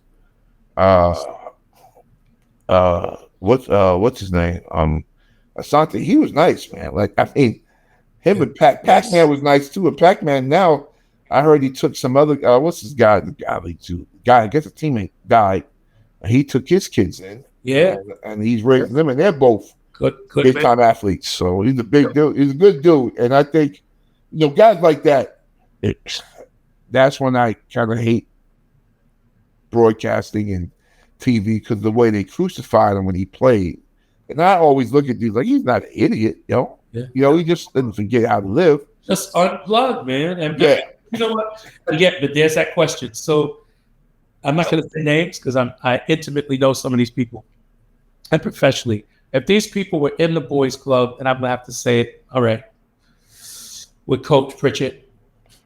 what's his name? Asante, he was nice, man. Like I mean, him and Pac-Man was nice too. And Pac-Man now, I heard he took some other what's his guy? The guy, I guess a teammate died. And he took his kids in. Yeah, and he's raising them, and they're both good big time athletes. So he's a big dude. He's a good dude, and I think guys like that. That's when I kind of hate broadcasting and TV because the way they crucified him when he played. And I always look at these like he's not an idiot, Yeah. He just doesn't forget how to live. Just unplug, man. And you know what? But there's that question. So I'm not going to say names because I intimately know some of these people and professionally. If these people were in the boys' club, and I'm going to have to say it, all right, with Coach Pritchett,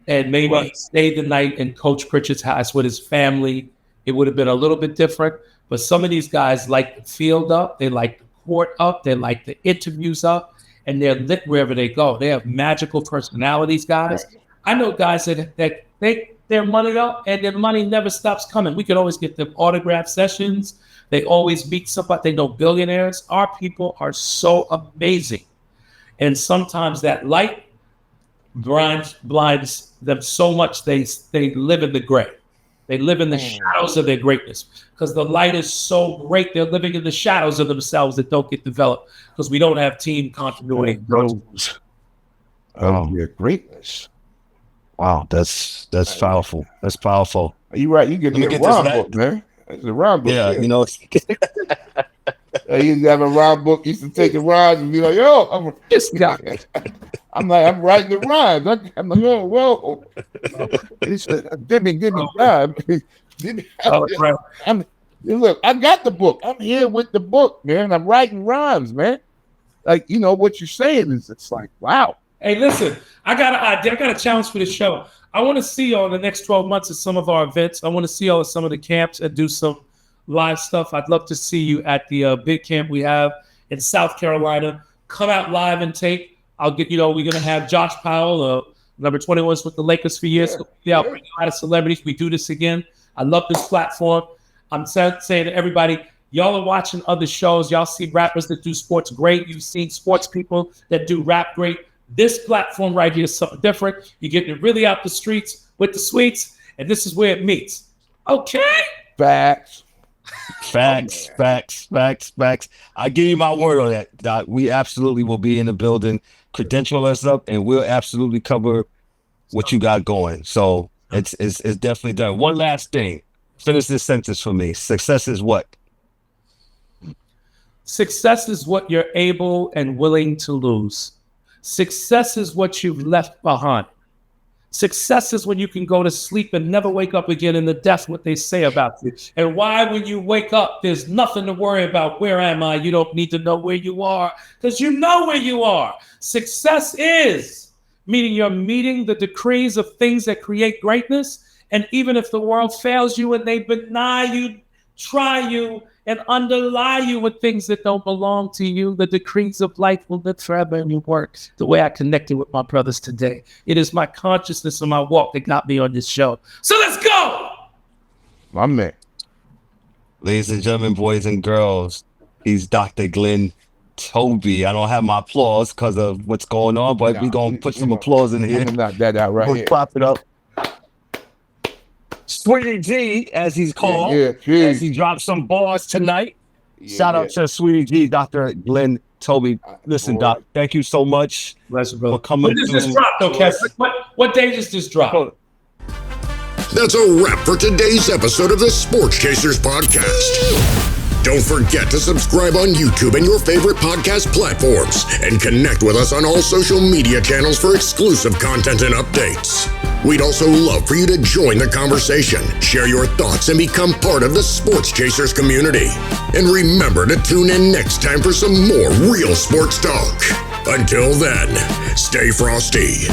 and maybe he stayed the night in Coach Pritchett's house with his family, it would have been a little bit different. But some of these guys like the field up, they like the court up, they like the interviews up, and they're lit wherever they go. They have magical personalities, guys. I know guys that they're moneyed up, and their money never stops coming. We could always get them autograph sessions. They always meet somebody. They know billionaires. Our people are so amazing. And sometimes that light blinds them so much they live in the gray. They live in the shadows of their greatness because the light is so great. They're living in the shadows of themselves that don't get developed because we don't have team continuity. Your greatness. Wow, that's powerful. That's powerful. Are you right? You get a rhyme book, man. It's a rhyme book. Yeah, I used to have a rhyme book. Used to take a rhyme and be like, "Yo, I'm this guy." I'm writing the rhymes. I'm like, "Oh, whoa!" Give me rhyme. Look, I got the book. I'm here with the book, man. I'm writing rhymes, man. Like what you're saying is, it's like, wow. Hey, listen, I got an idea. I got a challenge for the show. I want to see y'all in the next 12 months at some of our events. I want to see y'all at some of the camps and do some live stuff. I'd love to see you at the big camp we have in South Carolina. Come out live and take. I'll get, we're going to have Josh Powell, number 21's with the Lakers for years. I'll bring a lot of celebrities. We do this again. I love this platform. I'm saying to everybody, y'all are watching other shows. Y'all see rappers that do sports great. You've seen sports people that do rap great. This platform right here is something different. You're getting it really out the streets with the sweets, and this is where it meets. Okay? Facts. Facts. I give you my word on that, Doc. We absolutely will be in the building. Credential us up, and we'll absolutely cover what you got going. So it's definitely done. One last thing. Finish this sentence for me. Success is what? Success is what you're able and willing to lose. Success is what you've left behind. Success is when you can go to sleep and never wake up again, and that's what they say about you. And why, when you wake up, there's nothing to worry about. Where am I? You don't need to know where you are, because you know where you are. Success is meaning you're meeting the decrees of things that create greatness. And even if the world fails you and they deny you, try you, and underlie you with things that don't belong to you, the decrees of life will live forever in your work. The way I connected with my brothers today, it is my consciousness and my walk that got me on this show. So let's go! My man. Ladies and gentlemen, boys and girls, he's Dr. Glenn Toby. I don't have my applause because of what's going on, but we're going to put some applause in here. Knock that out right here. Clap it up. Sweety G, as he's called, as he dropped some bars tonight. Shout out to Sweety G, Dr. Glenn Toby. Listen, Doc, thank you so much for coming. When does this drop, though, Kev? What day does this drop? That's a wrap for today's episode of the Sports Chasers Podcast. Don't forget to subscribe on YouTube and your favorite podcast platforms, and connect with us on all social media channels for exclusive content and updates. We'd also love for you to join the conversation, share your thoughts, and become part of the Sports Chasers community. And remember to tune in next time for some more real sports talk. Until then, stay frosty.